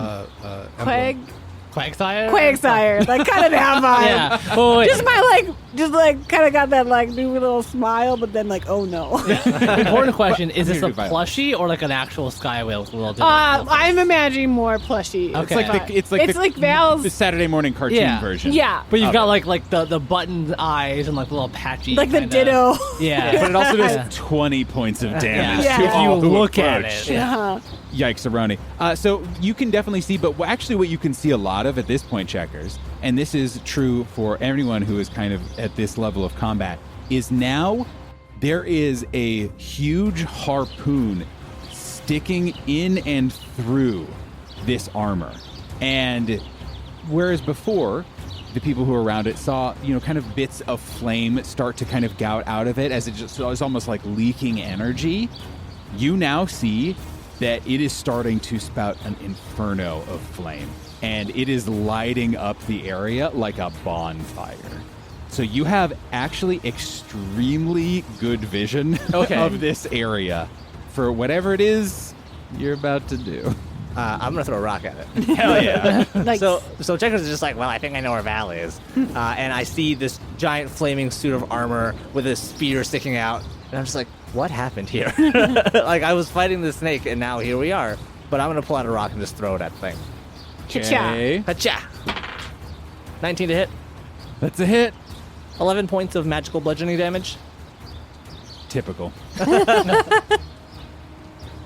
D: emblem.
J: Quagsire, like kind of that vibe.
E: Yeah. Oh, wait.
J: Just like kind of got that like new little smile, but then like oh no.
E: Important question: is this
A: here
E: a
A: to do
E: plushie or like an actual sky whale with a little different?
J: I'm imagining more plushy.
E: Okay.
A: It's like
J: it's like Val's.
A: the Saturday morning cartoon
E: Yeah.
A: version.
J: Yeah,
E: But you've got like the buttoned eyes and like little patchy.
J: like the
E: kinda-
J: ditto.
E: Yeah.
A: But it also does
E: Yeah.
A: 20 points of damage
J: Yeah.
A: to
J: If
A: all
E: you
A: who
E: look at
A: approach.
E: it.
J: Uh-huh.
A: Yikes, Aroni. So you can definitely see, but actually what you can see a lot of at this point, Checkers, and this is true for everyone who is kind of at this level of combat, is now there is a huge harpoon sticking in and through this armor. And whereas before, the people who were around it saw, kind of bits of flame start to kind of gout out of it as it just was almost like leaking energy, you now see that it is starting to spout an inferno of flame, and it is lighting up the area like a bonfire. So you have actually extremely good vision of this area for whatever it is you're about to do.
B: I'm going to throw a rock at it.
A: Hell yeah.
J: Like
B: So Checkers is just like, well, I think I know where Val is. And I see this giant flaming suit of armor with a spear sticking out. And I'm just like, what happened here? Like, I was fighting the snake, and now here we are. But I'm going to pull out a rock and just throw it at the thing.
A: Okay.
B: Hacha! 19 to hit.
A: That's a hit.
B: 11 points of magical bludgeoning damage.
A: Typical.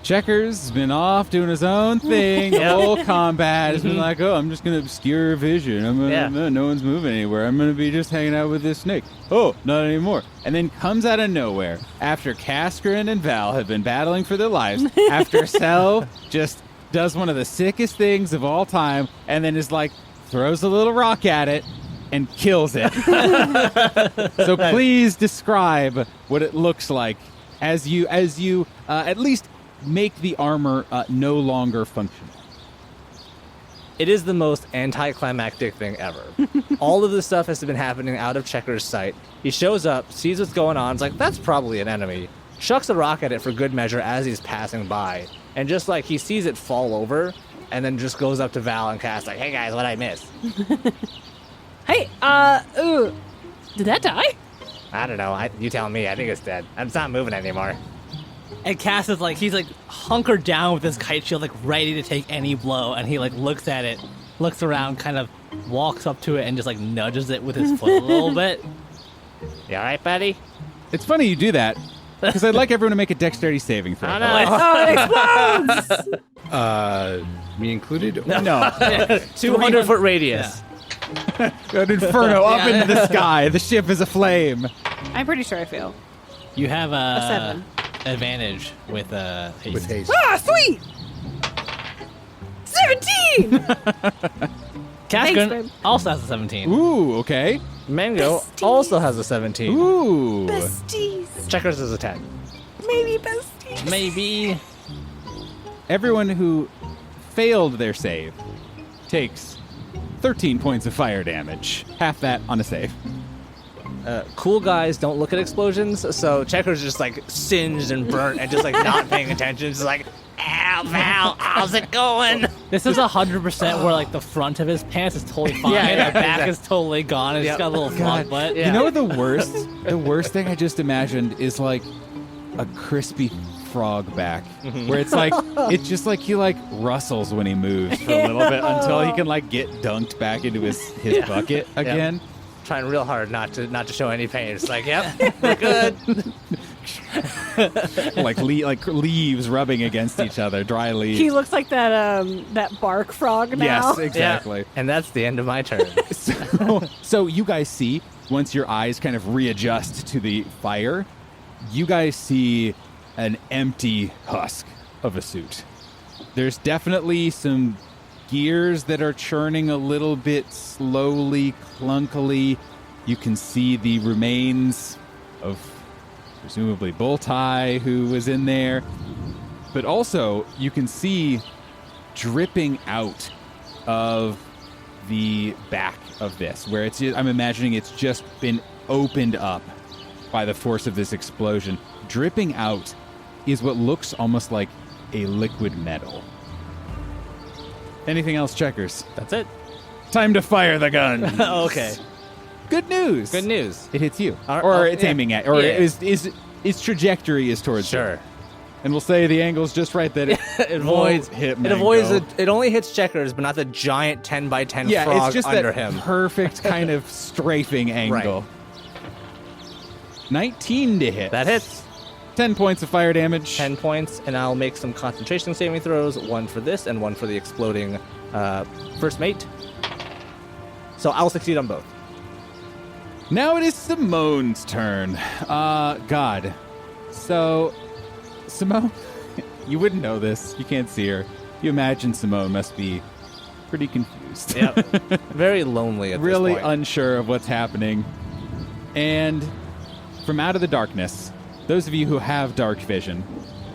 A: Checkers has been off doing his own thing. The whole combat has been like, oh, I'm just going to obscure vision. No one's moving anywhere. I'm going to be just hanging out with this snake. Oh, not anymore. And then comes out of nowhere after Kaskrin and Val have been battling for their lives, after Selv just does one of the sickest things of all time, and then is like, throws a little rock at it and kills it. So please describe what it looks like as you at least make the armor no longer functional.
B: It is the most anticlimactic thing ever. All of this stuff has been happening out of Checker's sight. He shows up, sees what's going on, is like, that's probably an enemy. Chucks a rock at it for good measure as he's passing by. And just like he sees it fall over, and then just goes up to Val and casts like, "Hey guys, what I miss?"
J: Hey, did that die?
B: I don't know. You tell me. I think it's dead. It's not moving anymore.
E: And Cass is like, he's like hunkered down with his kite shield, like ready to take any blow. And he like looks at it, looks around, kind of walks up to it and just like nudges it with his foot a little bit.
B: You all right, buddy?
A: It's funny you do that because I'd like everyone to make a dexterity saving throw.
B: Oh, no.
J: Oh, it explodes!
D: Me included?
A: No.
B: 200-foot radius.
A: An inferno up into the sky. The ship is aflame.
J: I'm pretty sure I fail.
E: You have
J: A 7.
E: advantage with haste.
D: With haste.
J: Ah, sweet! 17!
E: Cascarin
J: babe.
E: also has a 17.
A: Ooh, okay.
B: Mango also has a 17.
A: Ooh.
J: Besties.
B: Checkers is a 10.
J: Maybe besties.
E: Maybe.
A: Everyone who failed their save takes 13 points of fire damage. Half that on a save.
B: Cool guys don't look at explosions, so Checkers just like singed and burnt and just like not paying attention. Just like, ow, Val, how's it going?
E: This is 100% where like the front of his pants is totally fine.
B: Yeah,
E: the back
B: exactly.
E: is totally gone. And it's got a little frog butt.
B: Yeah.
A: You know what the worst thing I just imagined is like a crispy frog back where it's like it's just like he like rustles when he moves for a little bit until he can like get dunked back into his bucket again.
B: Trying real hard not to show any pain. It's like, yep, we're good.
A: like leaves rubbing against each other, dry leaves.
J: He looks like that bark frog now.
A: Yes, exactly.
B: Yeah. And that's the end of my turn.
A: So you guys see, once your eyes kind of readjust to the fire, you guys see an empty husk of a suit. There's definitely some gears that are churning a little bit slowly, clunkily. You can see the remains of presumably Bulltie, who was in there. But also, you can see dripping out of the back of this, where I'm imagining it's just been opened up by the force of this explosion. Dripping out is what looks almost like a liquid metal. Anything else, Checkers?
B: That's it.
A: Time to fire the gun.
B: Okay.
A: Good news.
B: Good news.
A: It hits you,
B: Or-
A: or
B: oh,
A: it's
B: yeah.
A: aiming at, or
B: Yeah.
A: its trajectory is towards you.
B: Sure.
A: And we'll say the angle's just right that it
B: It avoids.
A: hit.
B: It avoids. It only hits Checkers, but not the giant 10x10
A: Yeah,
B: frog
A: it's just
B: under
A: that
B: him.
A: perfect kind of strafing angle. 19 to hit.
B: That hits.
A: 10 points of fire damage.
B: 10 points, and I'll make some concentration saving throws. One for this, and one for the exploding first mate. So I'll succeed on both.
A: Now it is Simone's turn. God. So, Simone, you wouldn't know this. You can't see her. You imagine Simone must be pretty confused.
B: Yep. Very lonely at
A: Really
B: this point.
A: unsure of what's happening. And from out of the darkness, those of you who have dark vision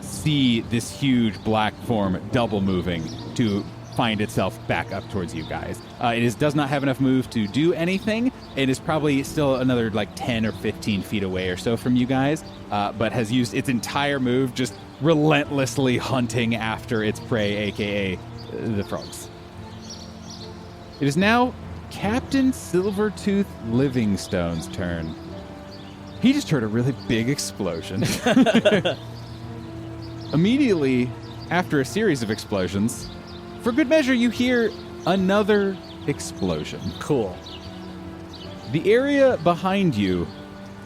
A: see this huge black form double moving to find itself back up towards you guys. Does not have enough move to do anything. It is probably still another like 10 or 15 feet away or so from you guys, but has used its entire move just relentlessly hunting after its prey, aka the frogs. It is now Captain Silvertooth Livingstone's turn. He just heard a really big explosion. Immediately after a series of explosions, for good measure, you hear another explosion.
B: Cool.
A: The area behind you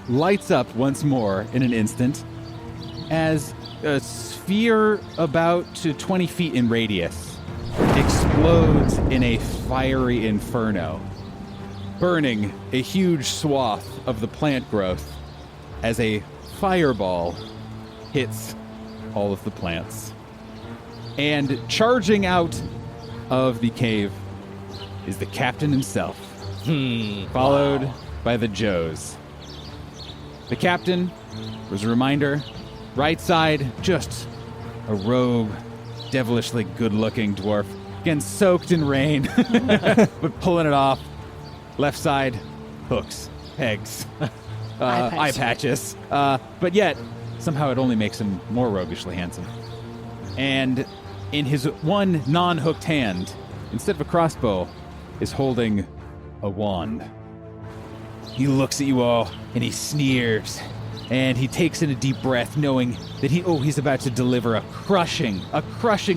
A: lights up once more in an instant as a sphere about 20 feet in radius explodes in a fiery inferno, burning a huge swath of the plant growth as a fireball hits all of the plants. And charging out of the cave is the captain himself, followed by the Joes. The captain was a reminder, right side, just a rogue, devilishly good-looking dwarf, again soaked in rain, but pulling it off. Left side, hooks, pegs, eye patches. But yet, somehow it only makes him more roguishly handsome. And in his one non-hooked hand, instead of a crossbow, is holding a wand. He looks at you all, and he sneers, and he takes in a deep breath, knowing that he's about to deliver a crushing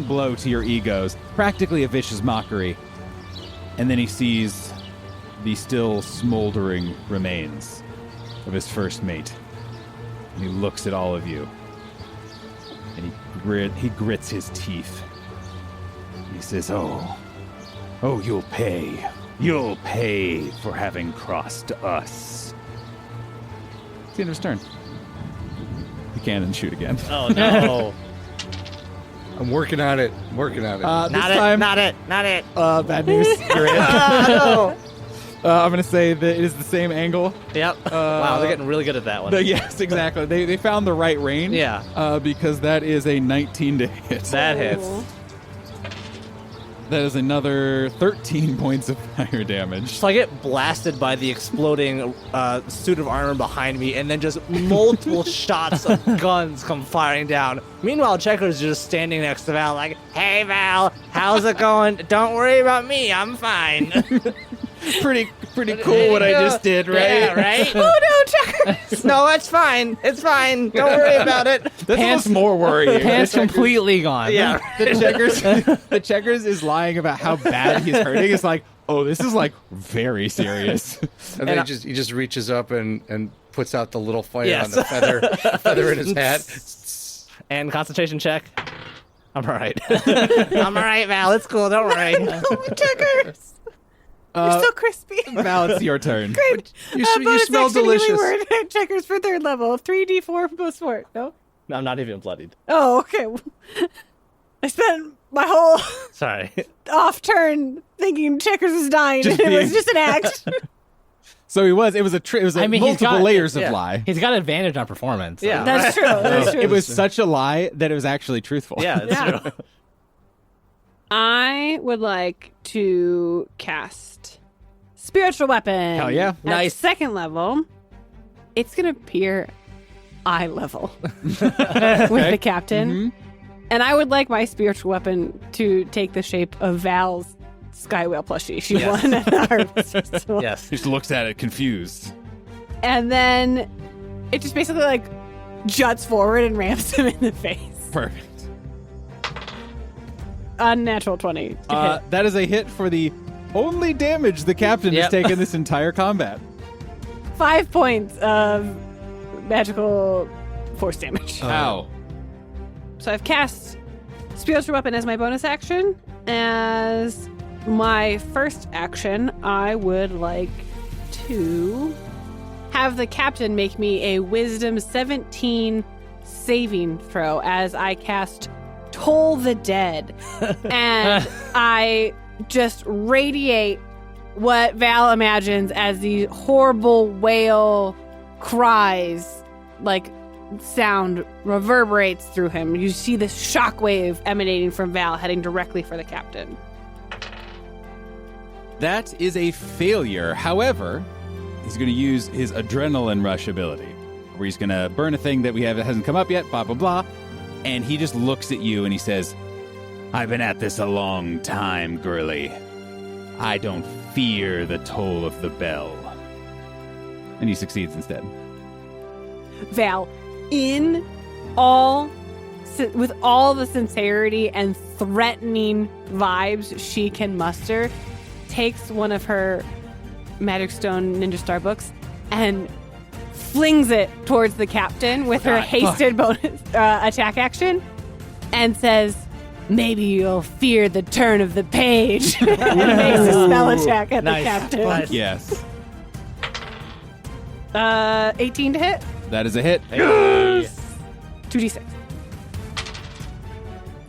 A: blow to your egos, practically a vicious mockery. And then he sees the still smoldering remains of his first mate. And he looks at all of you, and he grits his teeth. He says, "Oh, you'll pay. You'll pay for having crossed us." It's the end of his turn. He can shoot again.
B: Oh no!
D: I'm working on it.
A: Not it. Bad news. You're in.
B: No.
A: I'm going to say that it is the same angle.
B: Yep. Wow, they're getting really good at that one.
A: Yes, exactly. They found the right range.
B: Yeah.
A: Because that is a 19 to hit.
B: That hits.
A: That is another 13 points of fire damage.
B: So I get blasted by the exploding suit of armor behind me, and then just multiple shots of guns come firing down. Meanwhile, Checker's just standing next to Val like, "Hey, Val, how's it going? Don't worry about me. I'm fine."
A: Pretty cool what I just did, right?
B: Yeah, right?
J: Oh no, Checkers!
B: No, it's fine. It's fine. Don't worry about it.
A: That's almost more worrying.
E: Pants completely gone.
B: Yeah.
A: The checkers is lying about how bad he's hurting. It's like, oh, this is like very serious.
D: And then he just reaches up and puts out the little fire
B: Yes.
D: on the feather in his hat.
B: And concentration check. I'm all right. I'm all right, Val. It's cool. Don't worry.
J: Oh, Checkers! You're so crispy.
A: Val, it's your turn.
J: Great.
D: You
J: Bonus
D: smell
J: action
D: delicious.
J: healing word. Checkers for third level. 3d4 plus 4. No?
B: No, I'm not even bloodied.
J: Oh, okay. I spent my whole
B: Sorry.
J: off turn thinking Checkers was dying,
A: Just
J: and it was
A: being-
J: just an act.
A: So it was
E: I mean, he's
A: multiple
E: got-
A: layers of
B: yeah.
A: lie.
E: He's got advantage on performance.
B: Yeah.
J: That's true. That's true.
A: It was such a lie that it was actually truthful.
B: Yeah, it's
J: Yeah.
B: true.
J: I would like to cast Spiritual Weapon.
A: Hell yeah.
J: At
B: Nice.
J: second level, it's going to appear eye level with the captain.
A: Mhm.
J: And I would like my spiritual weapon to take the shape of Val's Sky Whale plushie. She
B: Yes.
J: won at our festival.
B: Yes.
A: He just looks at it confused.
J: And then it just basically like juts forward and rams him in the face.
A: Perfect.
J: Unnatural 20 to hit.
A: That is a hit for the only damage the captain has
B: Yep.
A: taken this entire combat.
J: 5 points of magical force damage.
A: Ow.
J: So I've cast Spiritual Weapon as my bonus action. As my first action, I would like to have the captain make me a Wisdom 17 saving throw as I cast Toll the Dead. And I just radiate what Val imagines as these horrible whale cries, like sound reverberates through him. You see this shockwave emanating from Val heading directly for the captain.
A: That is a failure. However, he's going to use his adrenaline rush ability, where he's going to burn a thing that hasn't come up yet, blah, blah, blah. And he just looks at you and he says, "I've been at this a long time, girly. I don't fear the toll of the bell." And he succeeds instead.
J: Val, with all the sincerity and threatening vibes she can muster, takes one of her Magic Stone Ninja Star books and flings it towards the captain with her hasted bonus attack action and says, "Maybe you'll fear the turn of the page." And makes a spell attack at
B: Nice.
J: the captain.
B: Nice.
A: Yes.
J: 18 to hit.
A: That is a hit.
J: 2d6.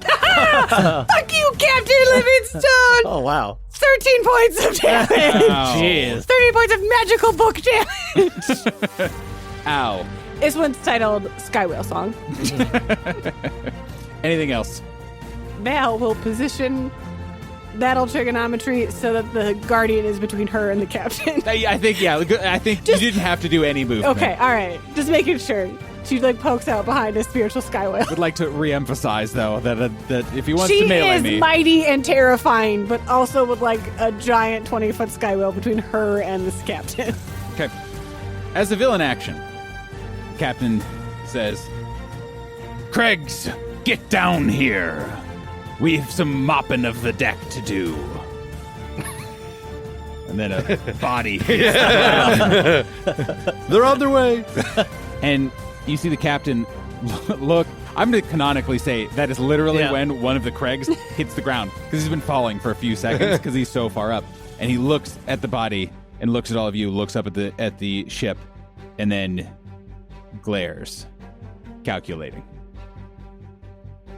J: Fuck you, Captain Livingstone!
B: Oh, wow.
J: 13 points of damage!
A: Ow.
B: Jeez.
J: 30 points of magical book damage!
A: Ow.
J: This one's titled Sky Whale Song.
A: Anything else?
J: Val will position battle trigonometry so that the guardian is between her and the captain.
A: I think you didn't have to do any movement.
J: Okay, all right. Just making sure. She like pokes out behind a spiritual sky whale.
A: Would like to reemphasize though that if he wants
J: She
A: to melee
J: is
A: me,
J: mighty and terrifying, but also with like a giant 20-foot sky whale between her and this captain.
A: okay. As a villain action, Captain says, "Craigs, get down here. We've some mopping of the deck to do." And then a body.
D: They're on their way.
A: And you see the captain look. I'm going to canonically say that is literally when one of the Craigs hits the ground, because he's been falling for a few seconds because he's so far up. And he looks at the body and looks at all of you, looks up at the ship, and then glares, calculating.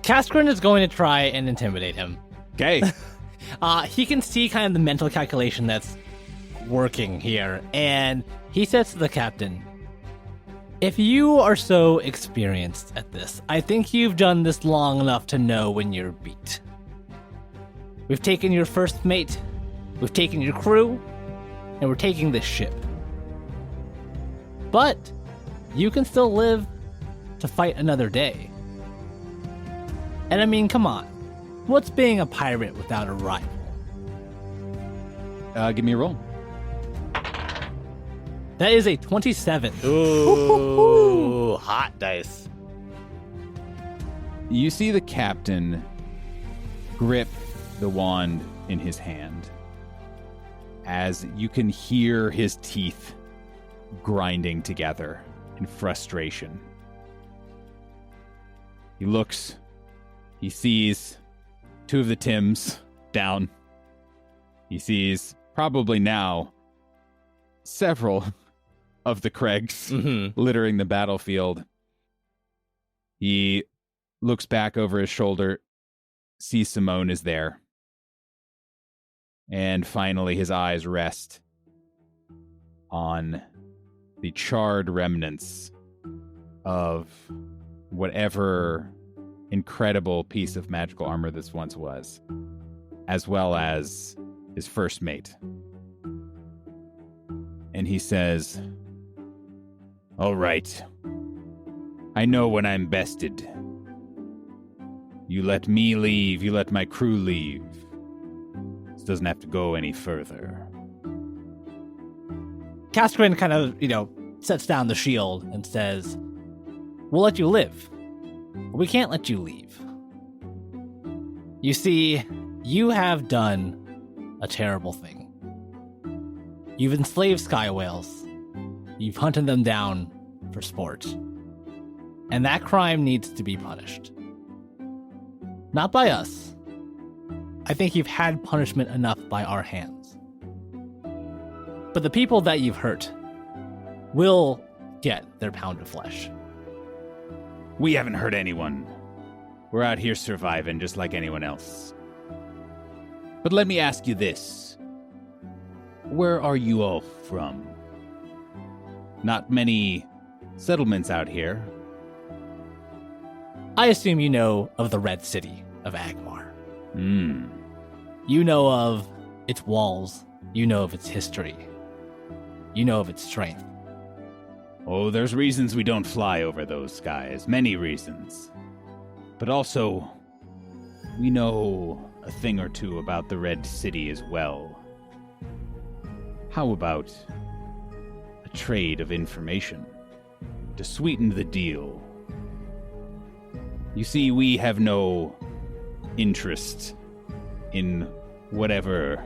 E: Kaskrin is going to try and intimidate him.
A: Okay.
E: He can see kind of the mental calculation that's working here, and he says to the captain, "If you are so experienced at this, I think you've done this long enough to know when you're beat. We've taken your first mate, we've taken your crew, and we're taking this ship. But you can still live to fight another day. And I mean, come on. What's being a pirate without a rival?"
A: Give me a roll.
E: That is a 27.
B: Ooh, hot dice.
A: You see the captain grip the wand in his hand as you can hear his teeth grinding together in frustration. He looks, he sees two of the Tims down. He sees probably now several of the Craigs littering the battlefield. He looks back over his shoulder, sees Simone is there. And finally his eyes rest on the charred remnants of whatever incredible piece of magical armor this once was, as well as his first mate. And he says, "All right. I know when I'm bested. You let me leave, you let my crew leave. This doesn't have to go any further."
E: Kaskrin kind of, sets down the shield and says, "We'll let you live, but we can't let you leave. You see, you have done a terrible thing. You've enslaved sky whales. You've hunted them down for sport. And that crime needs to be punished. Not by us. I think you've had punishment enough by our hands. But the people that you've hurt will get their pound of flesh."
A: We haven't hurt anyone. We're out here surviving just like anyone else. But let me ask you this. Where are you all from? Not many settlements out here.
E: I assume you know of the Red City of Agmar.
A: Hmm.
E: You know of its walls. You know of its history. You know of its strength.
A: Oh, there's reasons we don't fly over those skies. Many reasons. But also, we know a thing or two about the Red City as well. How about a trade of information to sweeten the deal? You see, we have no interest in whatever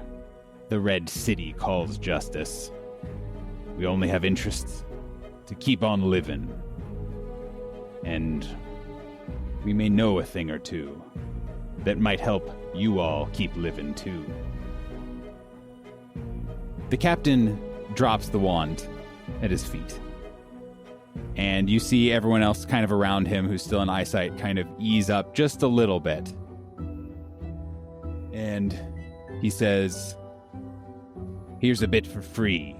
A: the Red City calls justice. We only have interest to keep on living. And we may know a thing or two that might help you all keep living too. The captain drops the wand at his feet. And you see everyone else kind of around him who's still in eyesight kind of ease up just a little bit. And he says, "Here's a bit for free,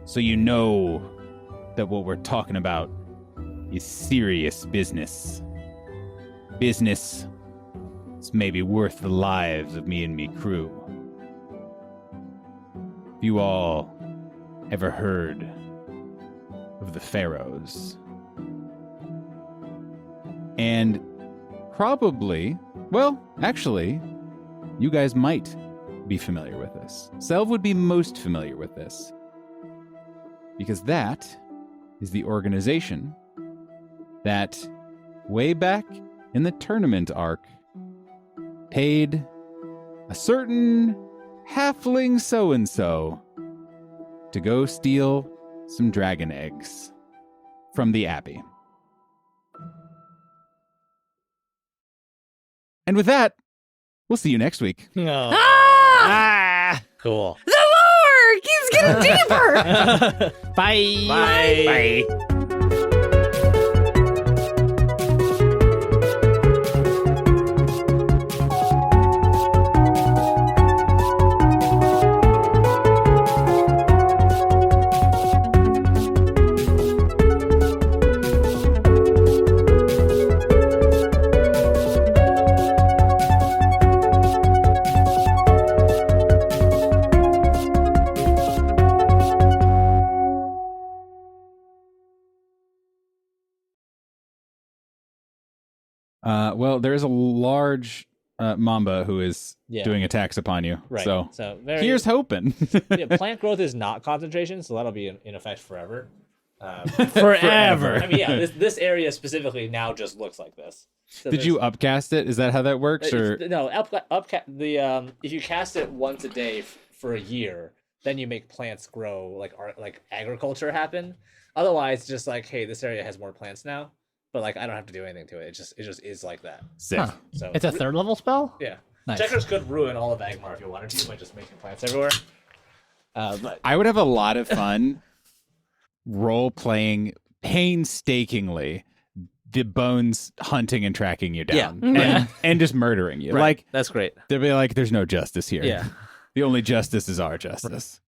A: so you know that what we're talking about is serious business. Business that's maybe worth the lives of me and me crew. Have you all ever heard of the Pharaohs?" And probably, well, actually, you guys might be familiar with this. Selv would be most familiar with this. Because that is the organization that, way back in the tournament arc, paid a certain halfling so-and-so to go steal some dragon eggs from the Abbey. And with that, we'll see you next week.
E: No.
J: Ah!
B: Cool.
J: The lore keeps getting deeper.
E: Bye.
B: Bye.
A: Well, there is a large mamba who is doing attacks upon you.
B: Right.
A: So
B: very,
A: here's hoping.
B: plant growth is not concentration, so that'll be in effect forever.
E: Forever.
B: I mean, yeah, this area specifically now just looks like this. So
A: Did you upcast it? Is that how that works? Or
B: no, if you cast it once a day for a year, then you make plants grow like agriculture happen. Otherwise, just like, hey, this area has more plants now, but like I don't have to do anything to it. It just is like that.
A: sick.
E: Huh.
B: So
E: It's a third level spell?
B: yeah.
E: Nice.
B: Checkers could ruin all of Agmar if you wanted to by just making plants everywhere. But
A: I would have a lot of fun role playing painstakingly the bones hunting and tracking you down. And just murdering you.
B: right,
A: Like
B: that's great.
A: they'll be like, there's no justice here.
B: Yeah.
A: The only justice is our justice.